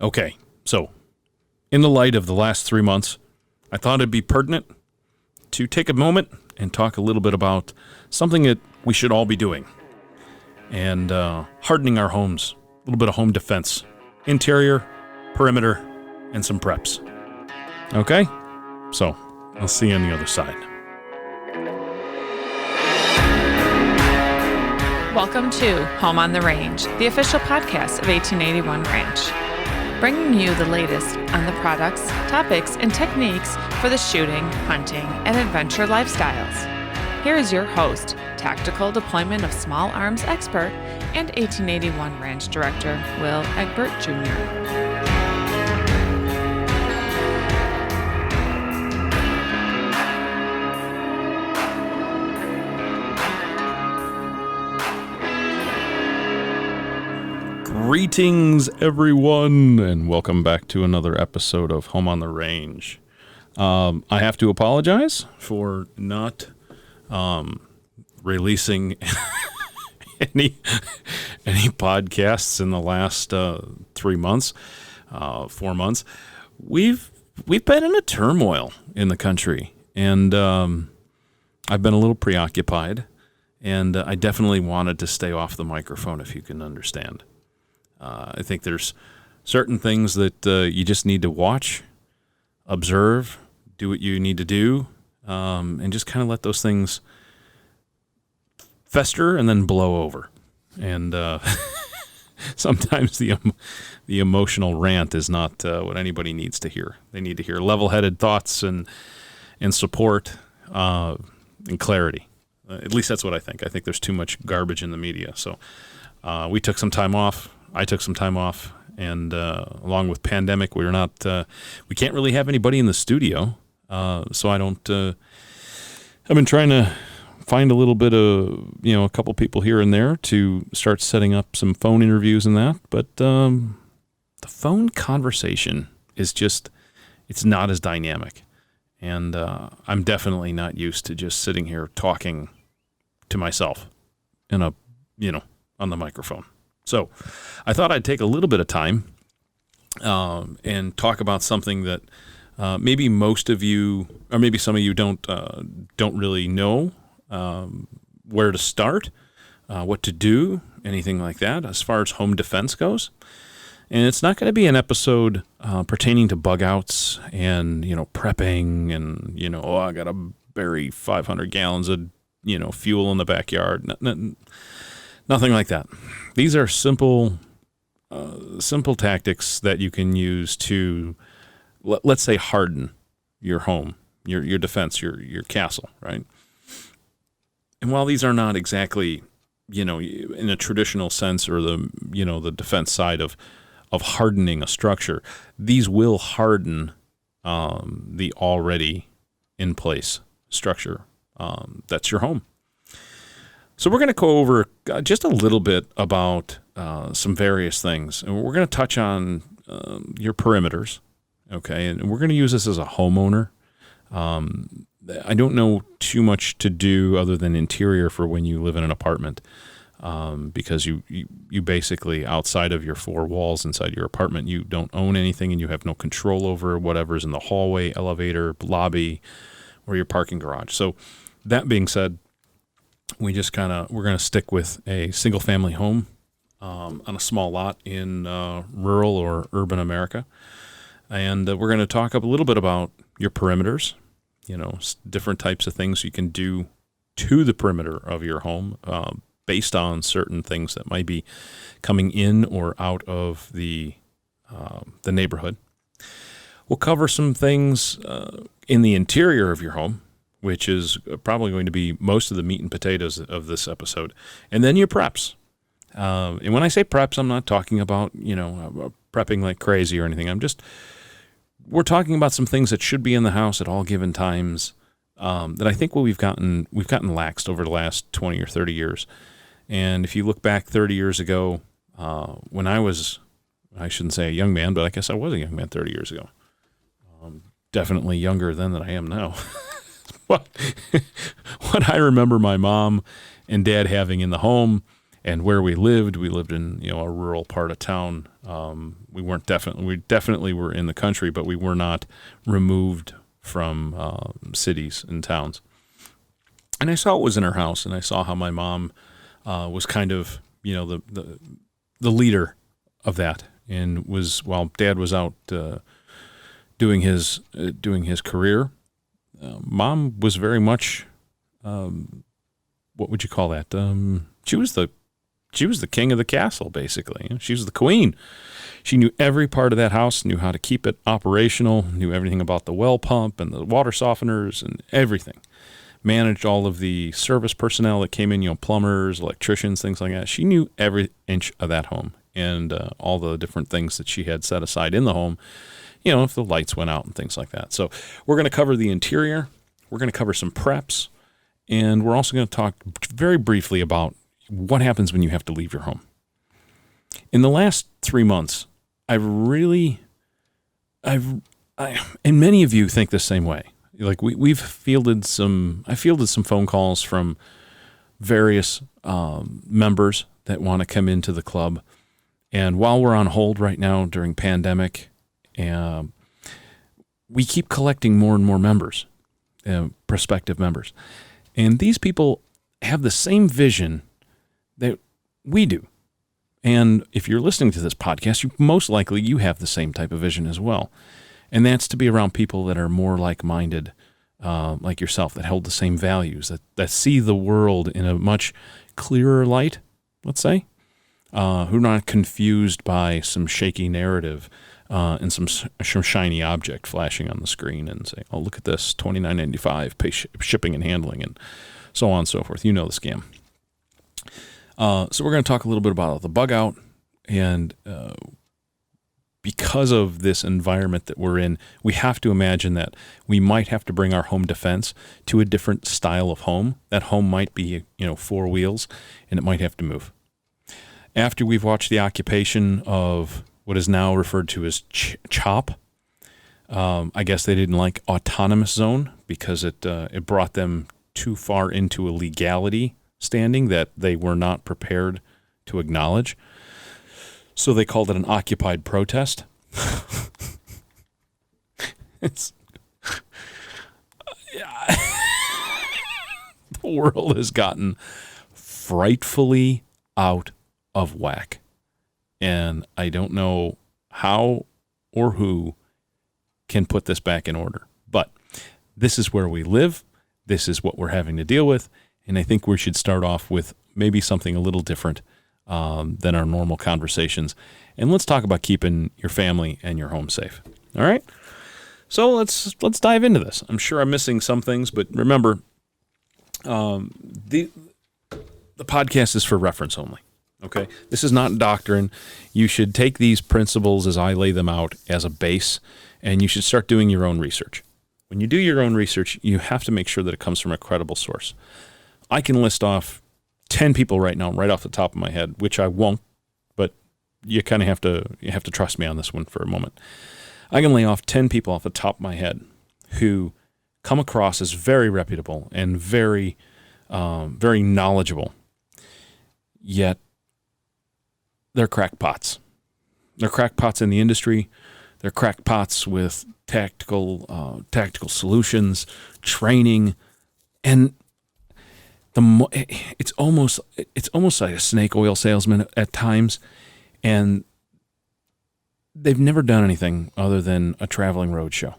Okay, so in the light of the last 3 months, I thought it'd be pertinent to take a moment and talk a little bit about something that we should all be doing. And hardening our homes, a little bit of home defense, interior, perimeter, and some preps. Okay? So, I'll see you on the other side. Welcome to Home on the Range, the official podcast of 1881 Ranch, bringing you the latest on the products, topics, and techniques for the shooting, hunting, and adventure lifestyles. Here is your host, tactical deployment of small arms expert and 1881 Ranch Director, Will Egbert Jr. Greetings, everyone, and welcome back to another episode of Home on the Range. I have to apologize for not releasing any podcasts in the last 3 months, 4 months. We've been in a turmoil in the country, and I've been a little preoccupied, and I definitely wanted to stay off the microphone, if you can understand. I think there's certain things that you just need to watch, observe, do what you need to do, and just kind of let those things fester and then blow over. And sometimes the emotional rant is not what anybody needs to hear. They need to hear level-headed thoughts and support and clarity. At least that's what I think. I think there's too much garbage in the media. So we took some time off. I took some time off, and along with pandemic, we can't really have anybody in the studio, so I don't. I've been trying to find a little bit of, a couple people here and there to start setting up some phone interviews and that, but the phone conversation is it's not as dynamic, and I'm definitely not used to just sitting here talking to myself on the microphone. So I thought I'd take a little bit of time and talk about something that maybe most of you, or maybe some of you don't really know where to start, what to do, anything like that as far as home defense goes. And it's not going to be an episode pertaining to bug outs and, prepping and, I got to bury 500 gallons of, fuel in the backyard. Nothing like that. These are simple tactics that you can use to, let's say, harden your home, your defense, your castle, right? And while these are not exactly, in a traditional sense or the defense side of hardening a structure, these will harden the already in place structure that's your home. So we're going to go over just a little bit about some various things, and we're going to touch on your perimeters, okay? And we're going to use this as a homeowner. I don't know too much to do other than interior for when you live in an apartment, because you basically, outside of your four walls inside your apartment, you don't own anything and you have no control over whatever's in the hallway, elevator, lobby, or your parking garage. So that being said, we're going to stick with a single family home on a small lot in rural or urban America. And we're going to talk a little bit about your perimeters, different types of things you can do to the perimeter of your home based on certain things that might be coming in or out of the neighborhood. We'll cover some things in the interior of your home, which is probably going to be most of the meat and potatoes of this episode. And then your preps. And when I say preps, I'm not talking about, prepping like crazy or anything. We're talking about some things that should be in the house at all given times that I think we've gotten laxed over the last 20 or 30 years. And if you look back 30 years ago, when I shouldn't say a young man, but I guess I was a young man 30 years ago. Definitely younger then than I am now. What I remember my mom and dad having in the home And where we lived in, a rural part of town. We definitely were in the country, but we were not removed from cities and towns. And I saw what was in her house, and I saw how my mom was kind of, the leader of that, and was, while Dad was out doing his career, Mom was very much, what would you call that? She was the king of the castle, basically. She was the queen. She knew every part of that house, knew how to keep it operational, knew everything about the well pump and the water softeners and everything. Managed all of the service personnel that came in, plumbers, electricians, things like that. She knew every inch of that home and all the different things that she had set aside in the home, if the lights went out and things like that. So we're going to cover the interior. We're going to cover some preps. And we're also going to talk very briefly about what happens when you have to leave your home. In the last 3 months, and many of you think the same way. Like I fielded some phone calls from various members that want to come into the club. And while we're on hold right now during pandemic, we keep collecting more and more members, prospective members. And these people have the same vision that we do. And if you're listening to this podcast, most likely you have the same type of vision as well. And that's to be around people that are more like-minded, like yourself, that hold the same values, that see the world in a much clearer light, let's say, who are not confused by some shaky narrative and some shiny object flashing on the screen and say, oh, look at this, $29.95, pay shipping and handling, and so on and so forth. You know the scam. So we're going to talk a little bit about the bug out, and because of this environment that we're in, we have to imagine that we might have to bring our home defense to a different style of home. That home might be, 4 wheels, and it might have to move. After we've watched the occupation of what is now referred to as CHOP, I guess they didn't like autonomous zone because it brought them too far into a legality standing that they were not prepared to acknowledge. So they called it an occupied protest. The world has gotten frightfully out of whack. And I don't know how or who can put this back in order. But this is where we live. This is what we're having to deal with. And I think we should start off with maybe something a little different than our normal conversations. And let's talk about keeping your family and your home safe. All right? So let's dive into this. I'm sure I'm missing some things, but remember, the podcast is for reference only. Okay? This is not doctrine. You should take these principles as I lay them out as a base, and you should start doing your own research. When you do your own research, you have to make sure that it comes from a credible source. I can list off 10 people right now, right off the top of my head, which I won't, but you kind of have to trust me on this one for a moment. I can lay off 10 people off the top of my head who come across as very reputable and very, very knowledgeable, yet they're crackpots. They're crackpots in the industry. They're crackpots with tactical solutions, training, and it's almost like a snake oil salesman at times, and they've never done anything other than a traveling roadshow.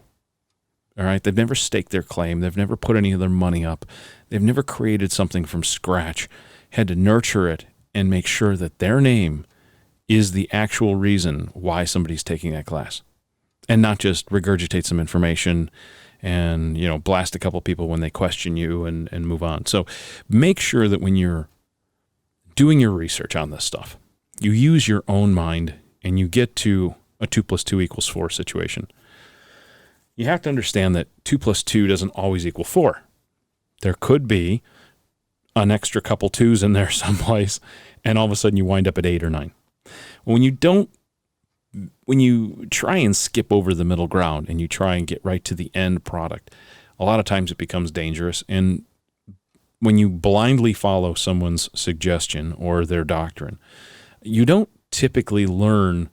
All right, they've never staked their claim. They've never put any of their money up. They've never created something from scratch, had to nurture it and make sure that their name is the actual reason why somebody's taking that class, and not just regurgitate some information and, blast a couple people when they question you and move on. So make sure that when you're doing your research on this stuff, you use your own mind and you get to a 2 + 2 = 4 situation. You have to understand that 2 + 2 doesn't always equal 4. There could be an extra couple 2s in there someplace, and all of a sudden you wind up at 8 or 9. When you try and skip over the middle ground and you try and get right to the end product, a lot of times it becomes dangerous. And when you blindly follow someone's suggestion or their doctrine, you don't typically learn.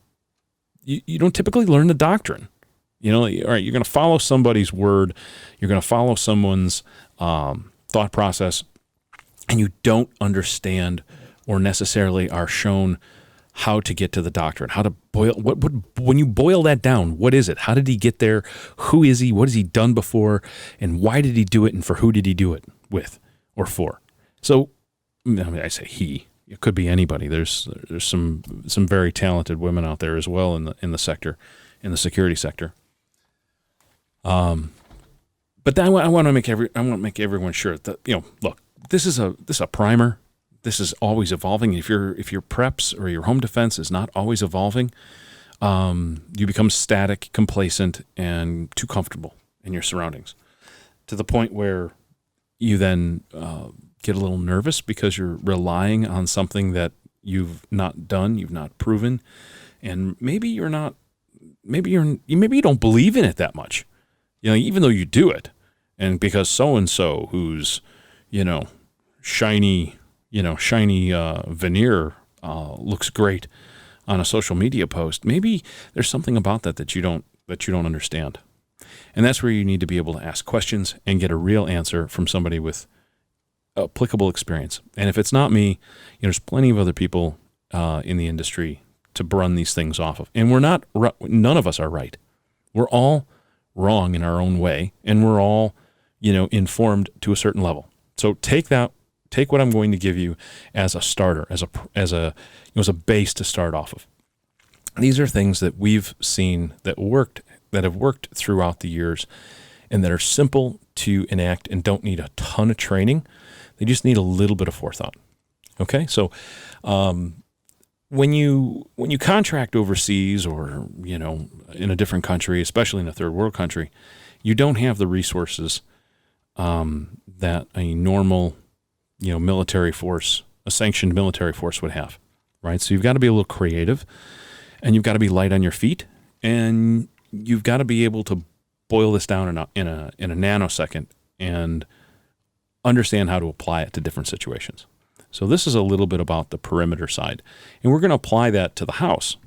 You don't typically learn the doctrine. You know, all right, you're going to follow somebody's word, you're going to follow someone's thought process, and you don't understand or necessarily are shown how to get to the doctrine, how to boil, when you boil that down, what is it? How did he get there? Who is he? What has he done before? And why did he do it? And for who did he do it with or for? So, I mean, I say he. It could be anybody. There's some very talented women out there as well in the sector, in the security sector. But I want to make everyone sure that, you know, look, this is a primer. This is always evolving. If your preps or your home defense is not always evolving, you become static, complacent, and too comfortable in your surroundings, to the point where you then get a little nervous because you're relying on something that you've not done, you've not proven, and maybe you don't believe in it that much. You know, even though you do it, and because so and so who's, you know, shiny veneer looks great on a social media post, maybe there's something about that you don't understand. And that's where you need to be able to ask questions and get a real answer from somebody with applicable experience. And if it's not me, you know, there's plenty of other people in the industry to run these things off of. And none of us are right. We're all wrong in our own way, and we're all, you know, informed to a certain level. So take what I'm going to give you as a starter, as a base to start off of. These are things that we've seen that have worked throughout the years, and that are simple to enact and don't need a ton of training. They just need a little bit of forethought. Okay, so when you contract overseas, or, you know, in a different country, especially in a third world country, you don't have the resources that a normal, you know, military force, a sanctioned military force would have, right? So you've got to be a little creative, and you've got to be light on your feet, and you've got to be able to boil this down in a nanosecond and understand how to apply it to different situations. So this is a little bit about the perimeter side, and we're going to apply that to the house.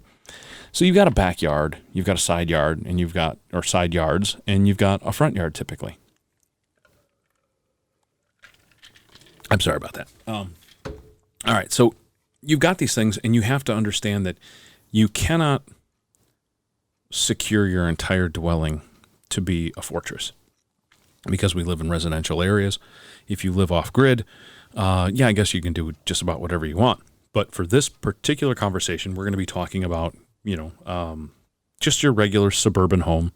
So you've got a backyard, you've got a side yard, and or side yards, and you've got a front yard typically. I'm sorry about that. All right, so you've got these things, and you have to understand that you cannot secure your entire dwelling to be a fortress, because we live in residential areas. If you live off grid, I guess you can do just about whatever you want. But for this particular conversation, we're going to be talking about, you know, just your regular suburban home.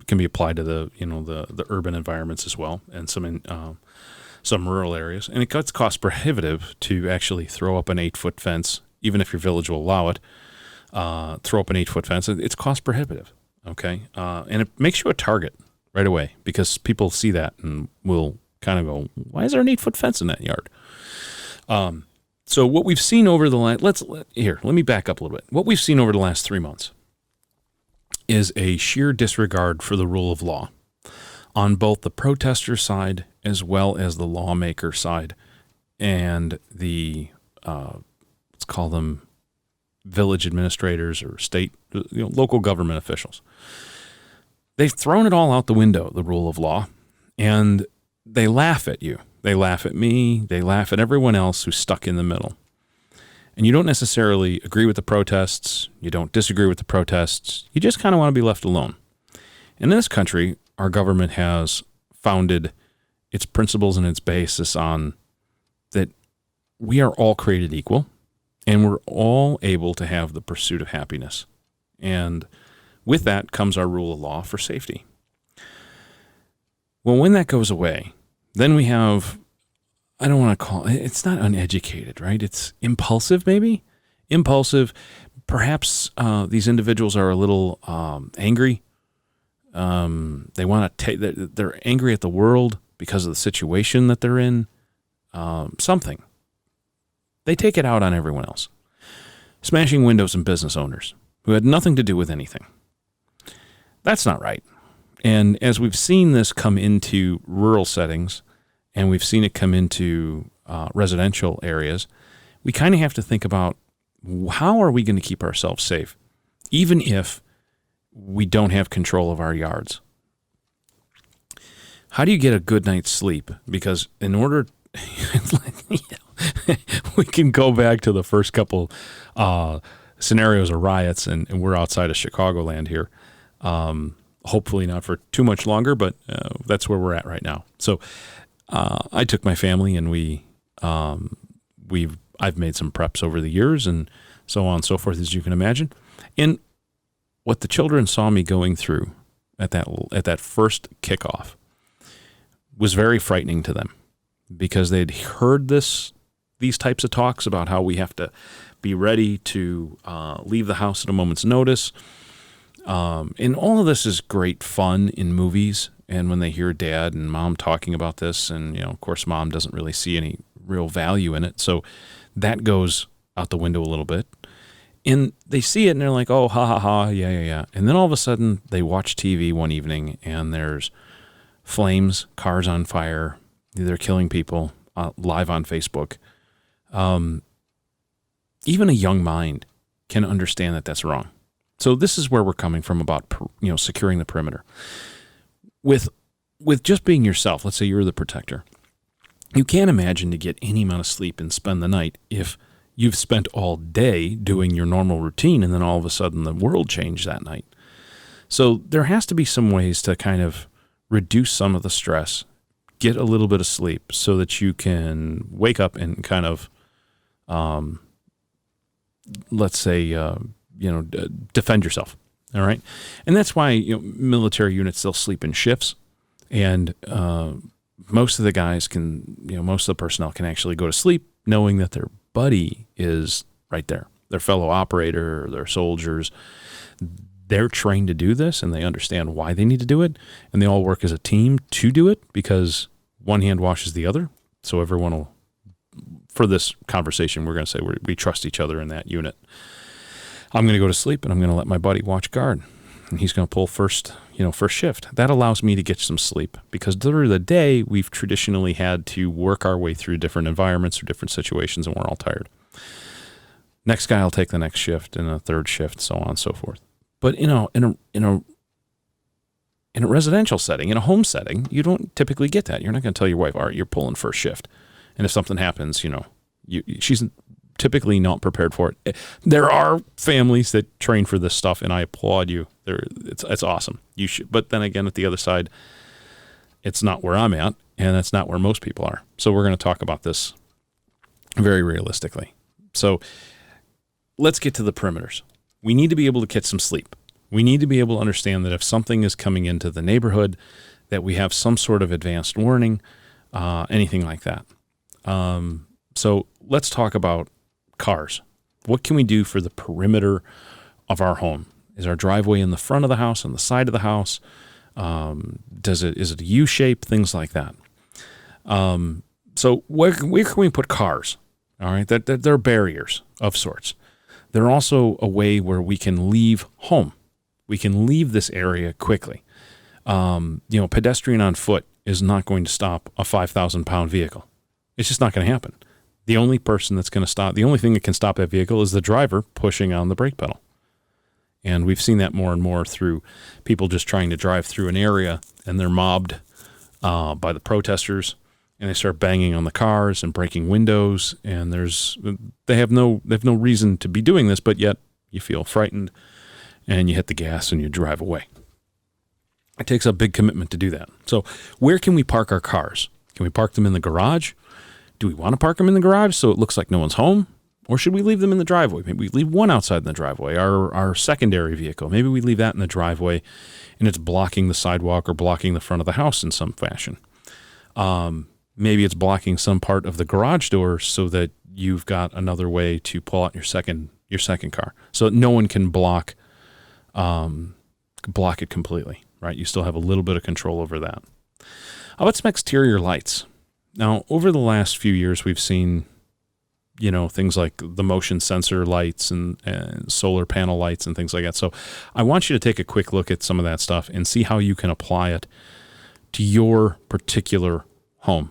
Can be applied to the urban environments as well, and some rural areas. And it gets cost prohibitive to actually throw up an 8-foot fence, even if your village will allow it. Throw up an 8-foot fence. It's cost prohibitive. Okay, and it makes you a target right away, because people see that and will kind of go, "Why is there an 8-foot fence in that yard?" So what we've seen over the last, let me back up a little bit. What we've seen over the last 3 months is a sheer disregard for the rule of law on both the protester side as well as the lawmaker side, and the let's call them village administrators or state, local government officials. They've thrown it all out the window, the rule of law, and they laugh at you. They laugh at me. They laugh at everyone else who's stuck in the middle. And you don't necessarily agree with the protests. You don't disagree with the protests. You just kind of want to be left alone. In this country, our government has founded its principles and its basis on that we are all created equal, and we're all able to have the pursuit of happiness. And with that comes our rule of law for safety. Well, when that goes away, then we have, I don't want to call it, it's not uneducated, right? It's impulsive, maybe? Impulsive. Perhaps these individuals are a little angry. They want to they're angry at the world because of the situation that they're in. Something. They take it out on everyone else. Smashing windows in business owners who had nothing to do with anything. That's not right. And as we've seen this come into rural settings and we've seen it come into residential areas, we kind of have to think about how are we going to keep ourselves safe, even if we don't have control of our yards. How do you get a good night's sleep? Because in order, we can go back to the first couple scenarios of riots, and we're outside of Chicagoland here. Hopefully not for too much longer, but that's where we're at right now. So I took my family, and I've made some preps over the years, and so on and so forth, as you can imagine. And what the children saw me going through at that first kickoff was very frightening to them, because they'd heard these types of talks about how we have to be ready to leave the house at a moment's notice. And all of this is great fun in movies, and when they hear dad and mom talking about this, and of course mom doesn't really see any real value in it, so that goes out the window a little bit. And they see it and they're like, oh, ha ha ha, yeah. And then all of a sudden they watch TV one evening, and there's flames, cars on fire, they're killing people live on Facebook. Even a young mind can understand that that's wrong. So this is where we're coming from about securing the perimeter. With just being yourself, let's say you're the protector, you can't imagine to get any amount of sleep and spend the night if you've spent all day doing your normal routine, and then all of a sudden the world changed that night. So there has to be some ways to kind of reduce some of the stress, get a little bit of sleep, so that you can wake up and kind of, let's say, defend yourself. All right. And that's why, military units, they'll sleep in shifts, and most of the guys can, most of the personnel can actually go to sleep knowing that their buddy is right there, their fellow operator or their soldiers. They're trained to do this, and they understand why they need to do it, and they all work as a team to do it, because one hand washes the other. So everyone will, for this conversation, we're going to say we trust each other in that unit. I'm going to go to sleep, and I'm going to let my buddy watch guard, and he's going to pull first shift. That allows me to get some sleep, because during the day, we've traditionally had to work our way through different environments or different situations, and we're all tired. Next guy will take the next shift, and a third shift, so on and so forth. But in a residential setting, in a home setting, you don't typically get that. You're not going to tell your wife, all right, you're pulling first shift, and if something happens, she's typically not prepared for it. There are families that train for this stuff, and I applaud you. It's awesome. You should, but then again, at the other side, it's not where I'm at, and that's not where most people are. So we're going to talk about this very realistically. So let's get to the perimeters. We need to be able to get some sleep. We need to be able to understand that if something is coming into the neighborhood, that we have some sort of advanced warning, anything like that. So let's talk about cars. What can we do for the perimeter of our home? Is our driveway in the front of the house, on the side of the house? Is it a U shape? Things like that. So where can we put cars? All right, they're barriers of sorts. They're also a way where we can leave home. We can leave this area quickly. Pedestrian on foot is not going to stop a 5,000-pound vehicle. It's just not going to happen. The only person that's going to stop, the only thing that can stop that vehicle is the driver pushing on the brake pedal. And we've seen that more and more through people just trying to drive through an area, and they're mobbed by the protesters, and they start banging on the cars and breaking windows, and they have no reason to be doing this, but yet you feel frightened, and you hit the gas and you drive away. It takes a big commitment to do that. So where can we park our cars? Can we park them in the garage? Do we want to park them in the garage so it looks like no one's home? Or should we leave them in the driveway? Maybe we leave one outside in the driveway, our secondary vehicle. Maybe we leave that in the driveway, and it's blocking the sidewalk or blocking the front of the house in some fashion. Maybe it's blocking some part of the garage door so that you've got another way to pull out your second car, so that no one can block it completely, right? You still have a little bit of control over that. How about some exterior lights? Now, over the last few years, we've seen, things like the motion sensor lights and solar panel lights and things like that. So I want you to take a quick look at some of that stuff and see how you can apply it to your particular home.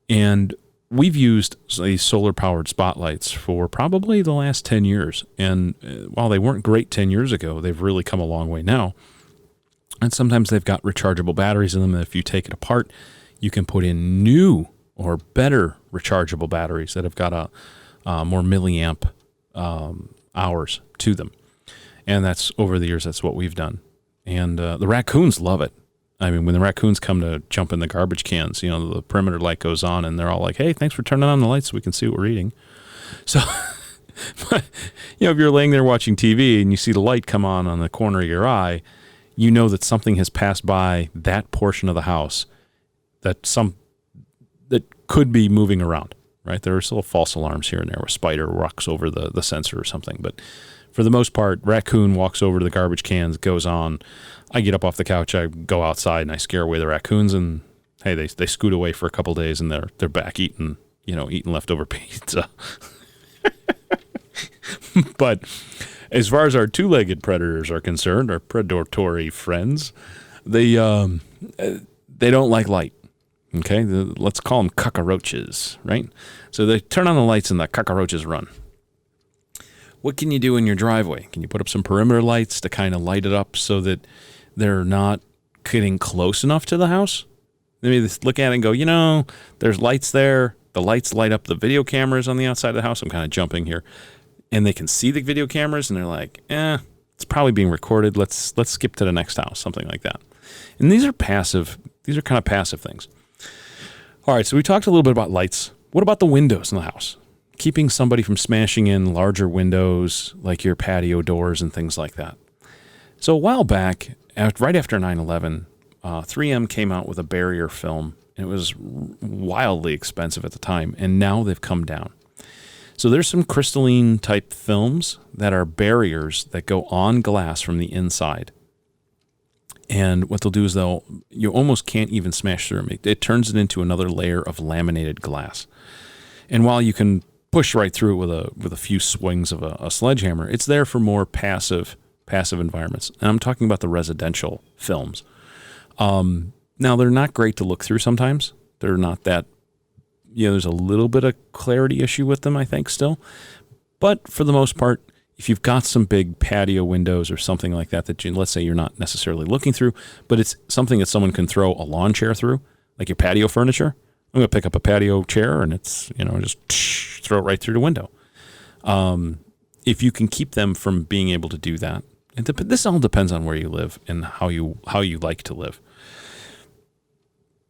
And we've used these solar-powered spotlights for probably the last 10 years. And while they weren't great 10 years ago, they've really come a long way now. And sometimes they've got rechargeable batteries in them. And if you take it apart, you can put in new or better rechargeable batteries that have got a more milliamp hours to them. And that's over the years, that's what we've done. And the raccoons love it. I mean, when the raccoons come to jump in the garbage cans, the perimeter light goes on and they're all like, hey, thanks for turning on the lights so we can see what we're eating. So, if you're laying there watching TV and you see the light come on the corner of your eye, you know that something has passed by that portion of the house that could be moving around, right? There are still false alarms here and there where a spider walks over the sensor or something. But for the most part, raccoon walks over to the garbage cans, goes on. I get up off the couch, I go outside, and I scare away the raccoons. And hey, they scoot away for a couple of days, and they're back eating leftover pizza. But as far as our two-legged predators are concerned, our predatory friends, they don't like light. Okay, let's call them cockroaches, right? So they turn on the lights and the cockroaches run. What can you do in your driveway? Can you put up some perimeter lights to kind of light it up so that they're not getting close enough to the house? Maybe just look at it and go, there's lights there. The lights light up the video cameras on the outside of the house. I'm kind of jumping here. And they can see the video cameras and they're like, it's probably being recorded. Let's skip to the next house, something like that. And these are passive. These are kind of passive things. All right, so we talked a little bit about lights. What about the windows in the house? Keeping somebody from smashing in larger windows like your patio doors and things like that. So a while back, right after 9/11, 3M came out with a barrier film. It was wildly expensive at the time, and now they've come down. So there's some crystalline type films that are barriers that go on glass from the inside. And what they'll do is you almost can't even smash through them. It turns it into another layer of laminated glass. And while you can push right through it with a few swings of a sledgehammer, it's there for more passive environments. And I'm talking about the residential films. Now, they're not great to look through sometimes. They're not that, there's a little bit of clarity issue with them, I think, still. But for the most part, if you've got some big patio windows or something like that let's say you're not necessarily looking through, but it's something that someone can throw a lawn chair through, like your patio furniture. I'm going to pick up a patio chair and it's, just throw it right through the window. If you can keep them from being able to do that, this all depends on where you live and how you like to live.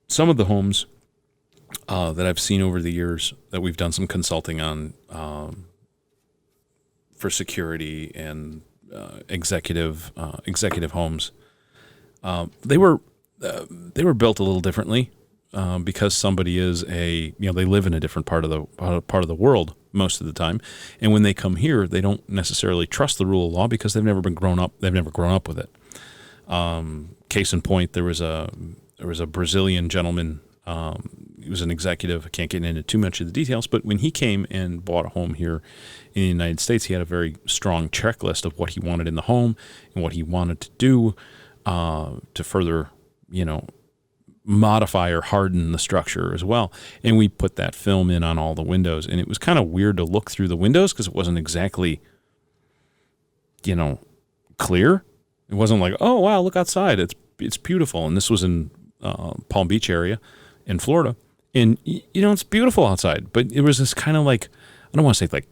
Some of the homes that I've seen over the years that we've done some consulting on for security and executive homes, they were built a little differently because somebody is they live in a different part of the world most of the time, and when they come here, they don't necessarily trust the rule of law because they've never grown up with it. Case in point, there was a Brazilian gentleman. He was an executive. I can't get into too much of the details, but when he came and bought a home here in the United States, he had a very strong checklist of what he wanted in the home and what he wanted to do to further, modify or harden the structure as well. And we put that film in on all the windows, and it was kind of weird to look through the windows because it wasn't exactly, clear. It wasn't like, oh wow, look outside, it's beautiful. And this was in Palm Beach area in Florida, and it's beautiful outside, but it was this kind of like, I don't want to say like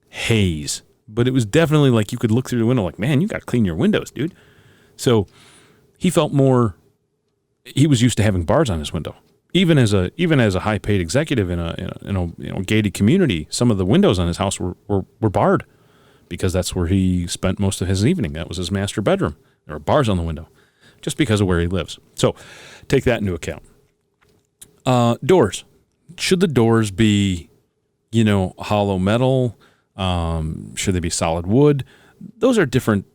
haze, but it was definitely like you could look through the window like, man, you got to clean your windows, dude. So he felt he was used to having bars on his window. Even as a high paid executive in a gated community, some of the windows on his house were barred because that's where he spent most of his evening. That was his master bedroom. There were bars on the window just because of where he lives. So take that into account. Doors. Should the doors be, hollow metal? Should they be solid wood? Those are different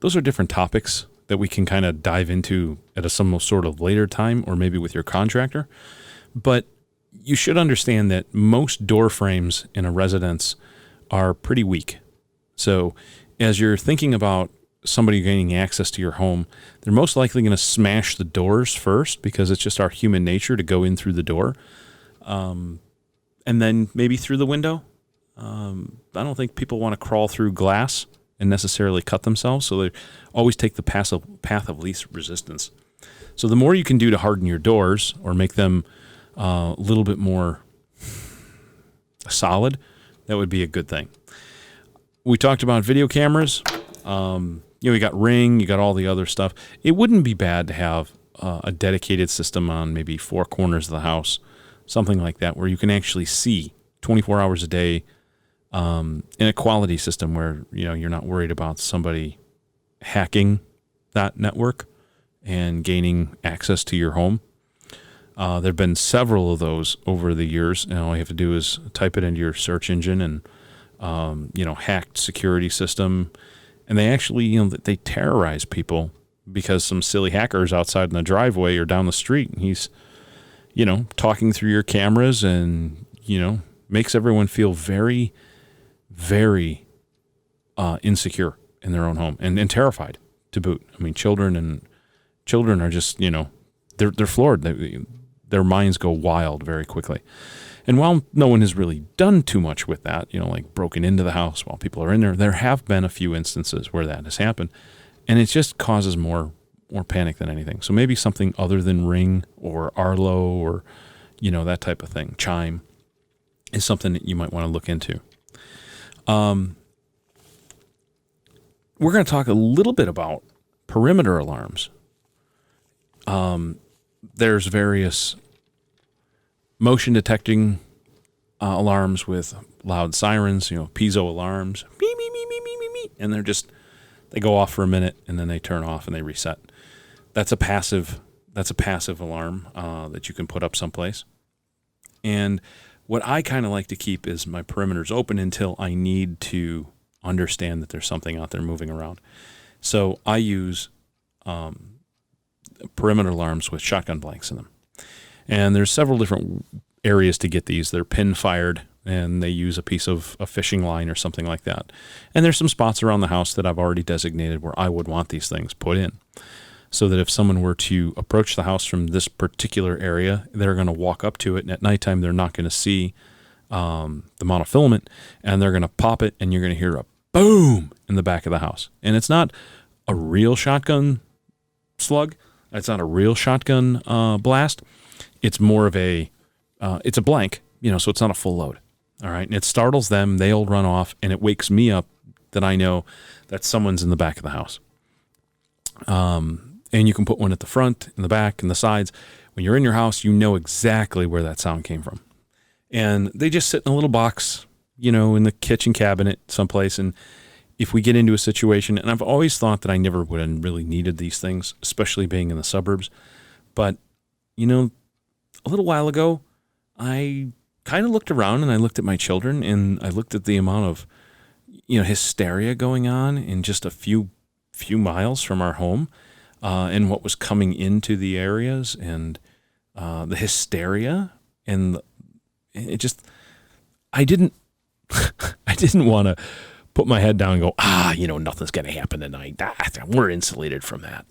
topics that we can kind of dive into at some sort of later time, or maybe with your contractor. But you should understand that most door frames in a residence are pretty weak. So as you're thinking about somebody gaining access to your home, they're most likely going to smash the doors first because it's just our human nature to go in through the door. and then maybe through the window. I don't think people want to crawl through glass and necessarily cut themselves, so they always take the path of least resistance. So the more you can do to harden your doors or make them a little bit more solid, that would be a good thing. We talked about video cameras. You got Ring, you got all the other stuff. It wouldn't be bad to have a dedicated system on maybe 4 corners of the house, something like that, where you can actually see 24 hours a day in a quality system where you're not worried about somebody hacking that network and gaining access to your home. There have been several of those over the years, and all you have to do is type it into your search engine and hacked security system, and they actually they terrorize people because some silly hacker's outside in the driveway or down the street, and he's talking through your cameras and makes everyone feel very, very insecure in their own home and terrified to boot. I mean, children are just they're floored. Their minds go wild very quickly. And while no one has really done too much with that, like broken into the house while people are in there have been a few instances where that has happened. And it just causes more panic than anything. So maybe something other than Ring or Arlo or, that type of thing, Chime, is something that you might want to look into. We're going to talk a little bit about perimeter alarms. There's various motion detecting alarms with loud sirens, piezo alarms, beep, beep, beep, beep, beep, beep, beep, and they go off for a minute and then they turn off and they reset. That's a passive alarm that you can put up someplace. And what I kind of like to keep is my perimeters open until I need to understand that there's something out there moving around. So I use perimeter alarms with shotgun blanks in them. And there's several different areas to get these. They're pin fired, and they use a piece of a fishing line or something like that. And there's some spots around the house that I've already designated where I would want these things put in, so that if someone were to approach the house from this particular area, they're going to walk up to it, and at nighttime they're not going to see the monofilament, and they're going to pop it, and you're going to hear a boom in the back of the house. And it's not a real shotgun slug. It's not a real shotgun blast. It's more of it's a blank, so it's not a full load. All right. And it startles them. They'll run off, and it wakes me up that I know that someone's in the back of the house. And you can put one at the front, in the back, and the sides. When you're in your house, you know exactly where that sound came from. And they just sit in a little box, in the kitchen cabinet someplace. And if we get into a situation, and I've always thought that I never would have really needed these things, especially being in the suburbs. But, a little while ago, I kind of looked around and I looked at my children and I looked at the amount of, hysteria going on in just a few miles from our home, and what was coming into the areas, and the hysteria, and I didn't want to put my head down and go, nothing's going to happen tonight. We're insulated from that.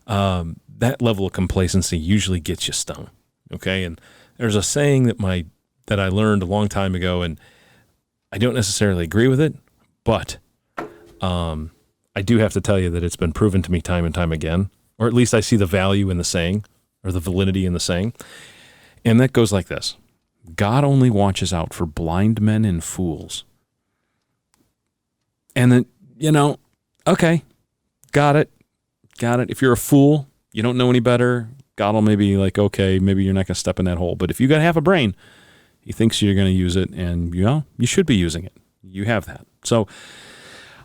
That level of complacency usually gets you stung. Okay. And there's a saying that I learned a long time ago, and I don't necessarily agree with it, but I do have to tell you that it's been proven to me time and time again, or at least I see the value in the saying, or the validity in the saying. And that goes like this: God only watches out for blind men and fools. And then, okay, got it. If you're a fool, you don't know any better, God will maybe okay, maybe you're not going to step in that hole. But if you got half a brain, he thinks you're going to use it, and you should be using it. You have that. So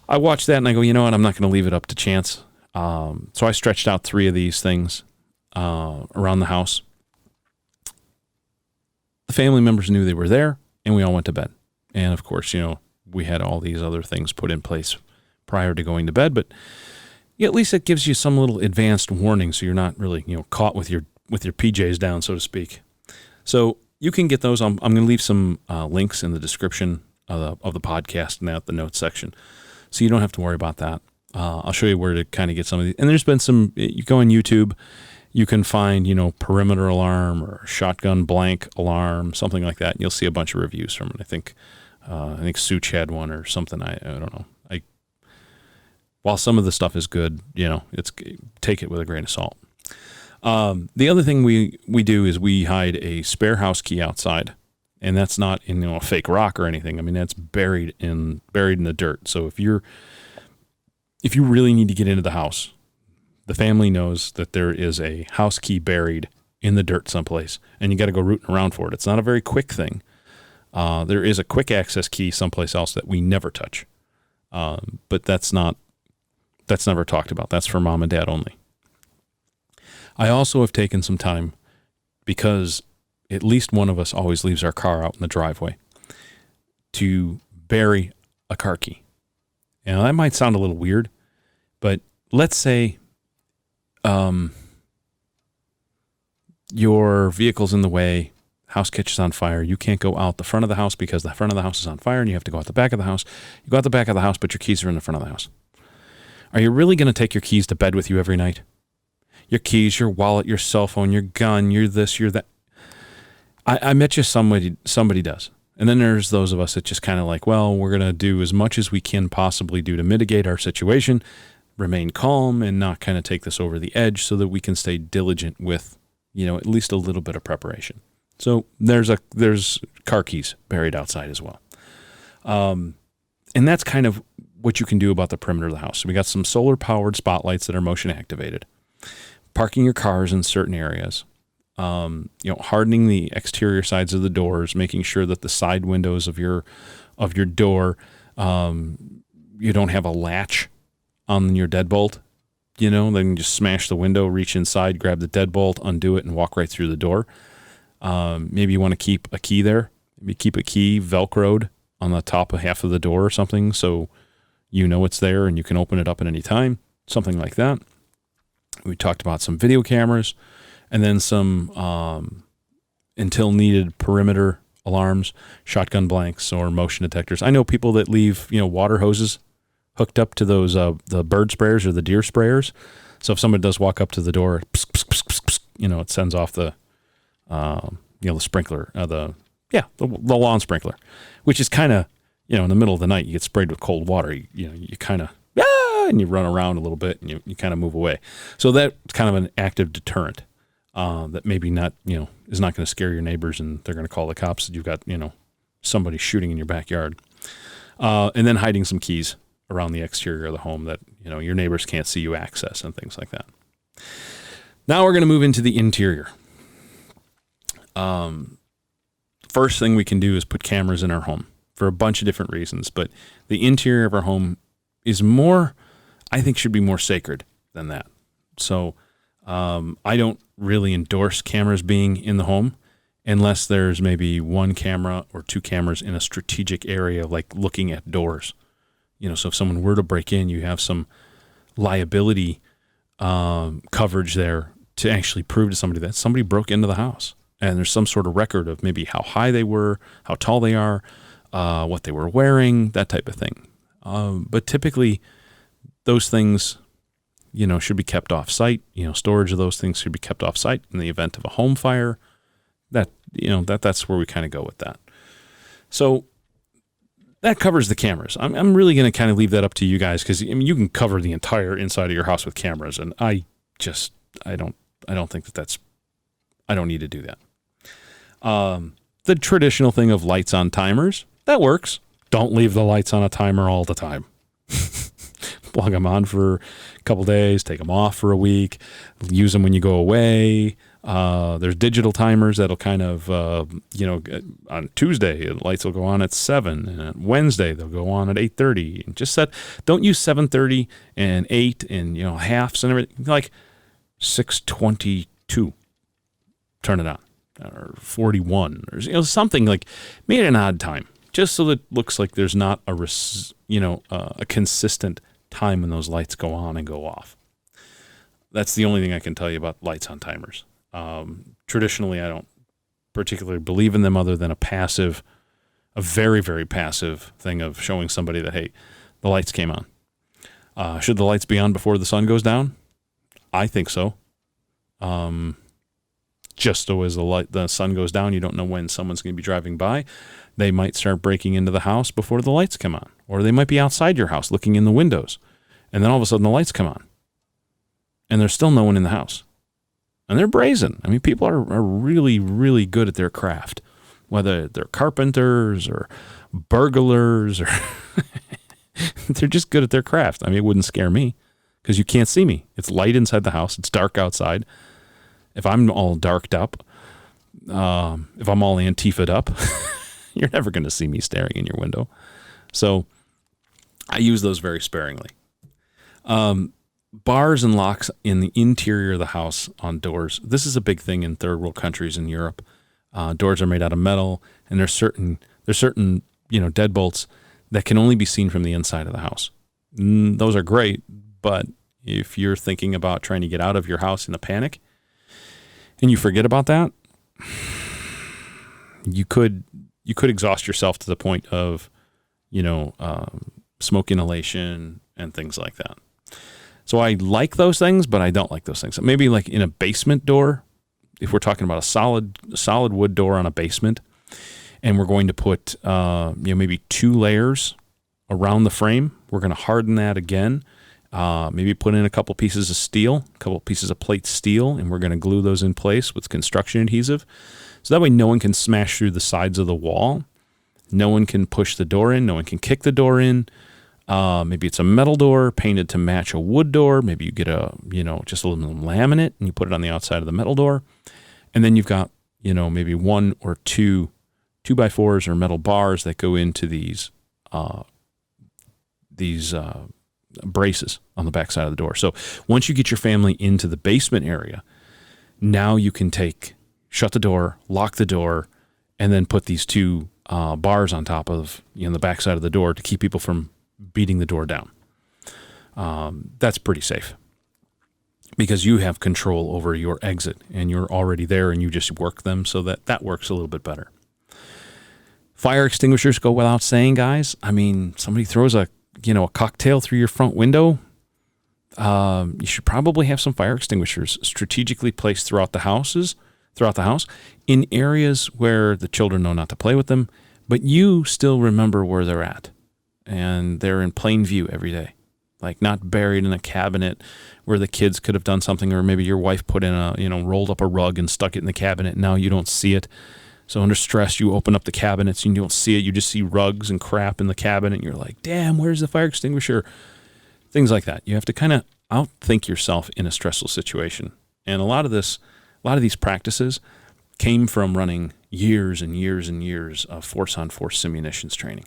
I watched that and I go, what? I'm not going to leave it up to chance. So I stretched out 3 of these things around the house. The family members knew they were there, and we all went to bed. And of course, we had all these other things put in place prior to going to bed, but at least it gives you some little advanced warning, so you're not really caught with your PJs down, so to speak. So you can get those. I'm going to leave some links in the description of the podcast and at the notes section, so you don't have to worry about that. I'll show you where to kind of get some of these. And there's been some. You go on YouTube, you can find, perimeter alarm or shotgun blank alarm, something like that. And you'll see a bunch of reviews from it. I think Such had one or something. I don't know. While some of the stuff is good, take it with a grain of salt. The other thing we do is we hide a spare house key outside, and that's not in a fake rock or anything. I mean, that's buried in the dirt. So if you really need to get into the house, the family knows that there is a house key buried in the dirt someplace, and you got to go rooting around for it. It's not a very quick thing. There is a quick access key someplace else that we never touch, but that's never talked about. That's for mom and dad only. I also have taken some time, because at least one of us always leaves our car out in the driveway, to bury a car key. Now, that might sound a little weird, but let's say your vehicle's in the way, house catches on fire, you can't go out the front of the house because the front of the house is on fire, and you have to go out the back of the house. You go out the back of the house, but your keys are in the front of the house. Are you really going to take your keys to bed with you every night? Your keys, your wallet, your cell phone, your gun, your this, your that. I bet you somebody does. And then there's those of us that just kind of like, well, we're going to do as much as we can possibly do to mitigate our situation, remain calm, and not kind of take this over the edge, so that we can stay diligent with, at least a little bit of preparation. So there's car keys buried outside as well. And that's kind of what you can do about the perimeter of the house. So we got some solar-powered spotlights that are motion activated. Parking your cars in certain areas. Hardening the exterior sides of the doors, making sure that the side windows of your door, you don't have a latch on your deadbolt. Then you just smash the window, reach inside, grab the deadbolt, undo it, and walk right through the door. Maybe you want to keep a key there. Maybe keep a key Velcroed on the top of half of the door or something, so it's there and you can open it up at any time. Something like that. We talked about some video cameras, and then some until needed perimeter alarms, shotgun blanks, or motion detectors. I know people that leave water hoses hooked up to those the bird sprayers or the deer sprayers. So if somebody does walk up to the door, pss, pss, pss, pss, pss, it sends off the the sprinkler, the lawn sprinkler, which is kind of in the middle of the night you get sprayed with cold water. You kind of and you run around a little bit and you kind of move away. So that's kind of an active deterrent that maybe not is not going to scare your neighbors, and they're going to call the cops that you've got somebody shooting in your backyard. And then hiding some keys around the exterior of the home that your neighbors can't see you access, and things like that. Now we're going to move into the interior. First thing we can do is put cameras in our home for a bunch of different reasons, but the interior of our home is I think should be more sacred than that. So I don't really endorse cameras being in the home unless there's maybe one camera or two cameras in a strategic area, like looking at doors. So if someone were to break in, you have some liability coverage there to actually prove to somebody that somebody broke into the house. And there's some sort of record of maybe how high they were, how tall they are, what they were wearing, that type of thing. But typically, those things, should be kept off site. Storage of those things should be kept off site in the event of a home fire. That's where we kind of go with that. So that covers the cameras. I'm really going to kind of leave that up to you guys, because you can cover the entire inside of your house with cameras, and I don't think that's. I don't need to do that. The traditional thing of lights on timers, that works. Don't leave the lights on a timer all the time. Plug them on for a couple days, take them off for a week, use them when you go away. There's digital timers that'll kind of, on Tuesday, the lights will go on at 7, and on Wednesday, they'll go on at 8:30. And just don't use 7:30 and 8 and, halves and everything, like 6:22. Turn it on, or 41, or something like, make it an odd time, just so that it looks like there's not a consistent time when those lights go on and go off. That's the only thing I can tell you about lights on timers. Traditionally, I don't particularly believe in them, other than a very, very passive thing of showing somebody that, hey, the lights came on. Should the lights be on before the sun goes down? I think so. Just so as the sun goes down, you don't know when someone's going to be driving by. They might start breaking into the house before the lights come on, or they might be outside your house looking in the windows, and then all of a sudden the lights come on, and there's still no one in the house. And they're brazen. I mean, people are really, really good at their craft, whether they're carpenters or burglars or they're just good at their craft. I mean, it wouldn't scare me because you can't see me. It's light inside the house. It's dark outside. If I'm all darked up, if I'm all Antifa'd up, you're never going to see me staring in your window. So I use those very sparingly. Bars and locks in the interior of the house on doors. This is a big thing in third world countries in Europe. Doors are made out of metal, and there's certain deadbolts that can only be seen from the inside of the house. Those are great, but if you're thinking about trying to get out of your house in a panic and you forget about that, you could exhaust yourself to the point of, smoke inhalation and things like that. So I like those things, but I don't like those things. So maybe like in a basement door, if we're talking about a solid wood door on a basement, and we're going to put maybe 2 layers around the frame, we're going to harden that again. Maybe put in a couple pieces of steel, a couple pieces of plate steel, and we're going to glue those in place with construction adhesive. So that way no one can smash through the sides of the wall. No one can push the door in. No one can kick the door in. Maybe it's a metal door painted to match a wood door. Maybe you get just a little laminate and you put it on the outside of the metal door. And then you've got, maybe 1 or 2 2x4s or metal bars that go into these braces on the back side of the door. So once you get your family into the basement area, now you can shut the door, lock the door, and then put these 2 bars on top of the back side of the door to keep people from beating the door down. That's pretty safe because you have control over your exit and you're already there and you just work them so that works a little bit better. Fire extinguishers go without saying, guys. I mean, somebody throws a cocktail through your front window. You should probably have some fire extinguishers strategically placed throughout the house in areas where the children know not to play with them, but you still remember where they're at. And they're in plain view every day, like not buried in a cabinet where the kids could have done something, or maybe your wife put in rolled up a rug and stuck it in the cabinet. And now you don't see it. So under stress, you open up the cabinets and you don't see it. You just see rugs and crap in the cabinet. And you're like, damn, where's the fire extinguisher? Things like that. You have to kind of outthink yourself in a stressful situation. And a lot of these practices came from running years and years and years of force-on-force simunitions training.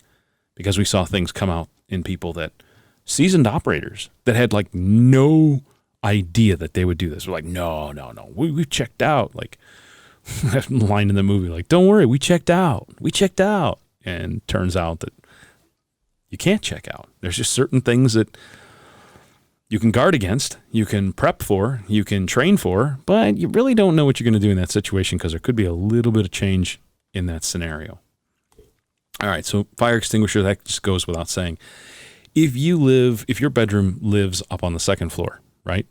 Because we saw things come out in people that seasoned operators that had like no idea that they would do this. We're like, no, we've checked out. Like that line in the movie, like, don't worry, we checked out. And turns out that you can't check out. There's just certain things that you can guard against, you can prep for, you can train for, but you really don't know what you're going to do in that situation because there could be a little bit of change in that scenario. All right, so fire extinguisher, that just goes without saying. If your bedroom lives up on the second floor, right,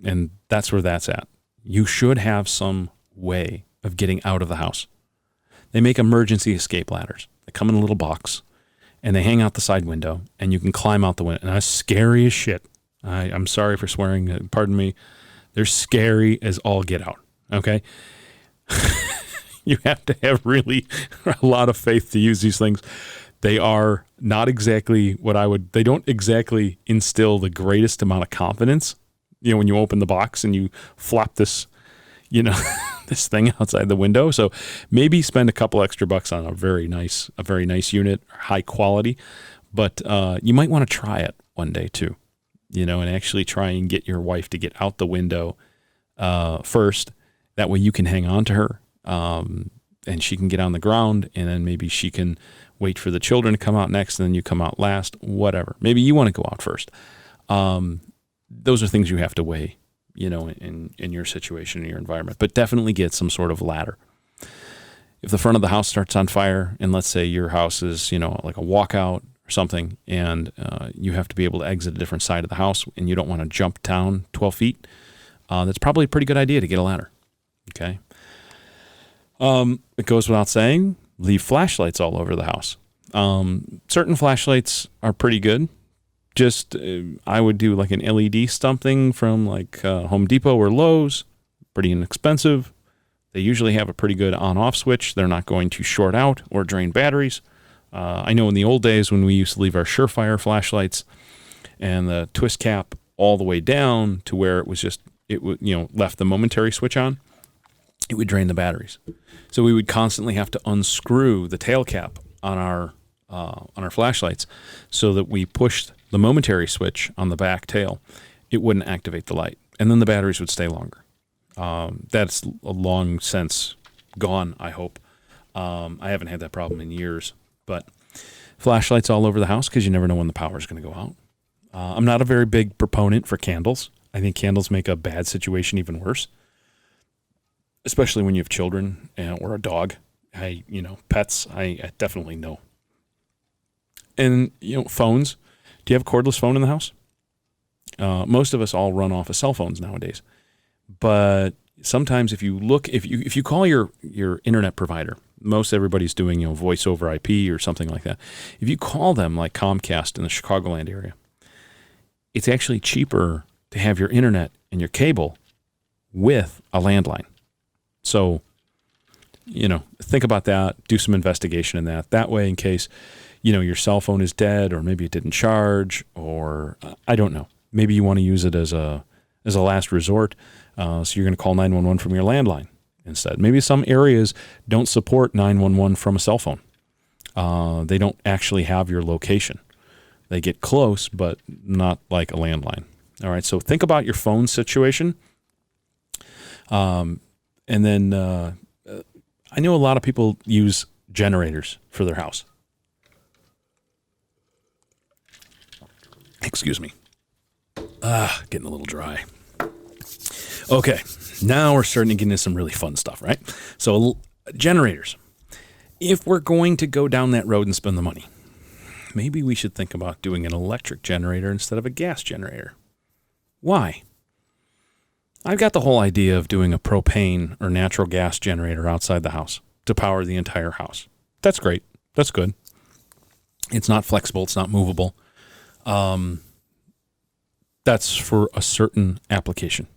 and that's where that's at, you should have some way of getting out of the house. They make emergency escape ladders. They come in a little box, and they hang out the side window, and you can climb out the window. And that's scary as shit. I'm sorry for swearing. Pardon me. They're scary as all get out, okay? You have to have really a lot of faith to use these things. They are not exactly they don't exactly instill the greatest amount of confidence. When you open the box and you flop this, this thing outside the window. So maybe spend a couple extra bucks on a very nice unit, high quality, but you might want to try it one day too, and actually try and get your wife to get out the window first. That way you can hang on to her. And she can get on the ground, and then maybe she can wait for the children to come out next, and then you come out last, whatever. Maybe you want to go out first. Those are things you have to weigh, in your situation, in your environment, but definitely get some sort of ladder. If the front of the house starts on fire, and let's say your house is, like a walkout or something, and you have to be able to exit a different side of the house, and you don't want to jump down 12 feet, that's probably a pretty good idea to get a ladder. Okay. It goes without saying, leave flashlights all over the house. Certain flashlights are pretty good. Just, I would do like an LED something from like Home Depot or Lowe's. Pretty inexpensive. They usually have a pretty good on-off switch. They're not going to short out or drain batteries. I know in the old days when we used to leave our Surefire flashlights and the twist cap all the way down to where it was just, it would, left the momentary switch on, it would drain the batteries. So we would constantly have to unscrew the tail cap on our flashlights so that we pushed the momentary switch on the back tail. It wouldn't activate the light, and then the batteries would stay longer. That's a long since gone, I hope. I haven't had that problem in years, but flashlights all over the house because you never know when the power is going to go out. I'm not a very big proponent for candles. I think candles make a bad situation even worse, especially when you have children or a dog. Pets, I definitely know. And, phones. Do you have a cordless phone in the house? Most of us all run off of cell phones nowadays. But sometimes if you call your internet provider, most everybody's doing, voice over IP or something like that. If you call them like Comcast in the Chicagoland area, it's actually cheaper to have your internet and your cable with a landline. So, think about that, do some investigation in that. That way, in case, your cell phone is dead or maybe it didn't charge or I don't know. Maybe you want to use it as a last resort. So you're going to call 911 from your landline instead. Maybe some areas don't support 911 from a cell phone. They don't actually have your location. They get close, but not like a landline. All right, so think about your phone situation. And then I know a lot of people use generators for their house. Excuse me. Getting a little dry. Okay, now we're starting to get into some really fun stuff, right? So generators. If we're going to go down that road and spend the money, maybe we should think about doing an electric generator instead of a gas generator. Why? I've got the whole idea of doing a propane or natural gas generator outside the house to power the entire house. That's great. That's good. It's not flexible. It's not movable. That's for a certain application.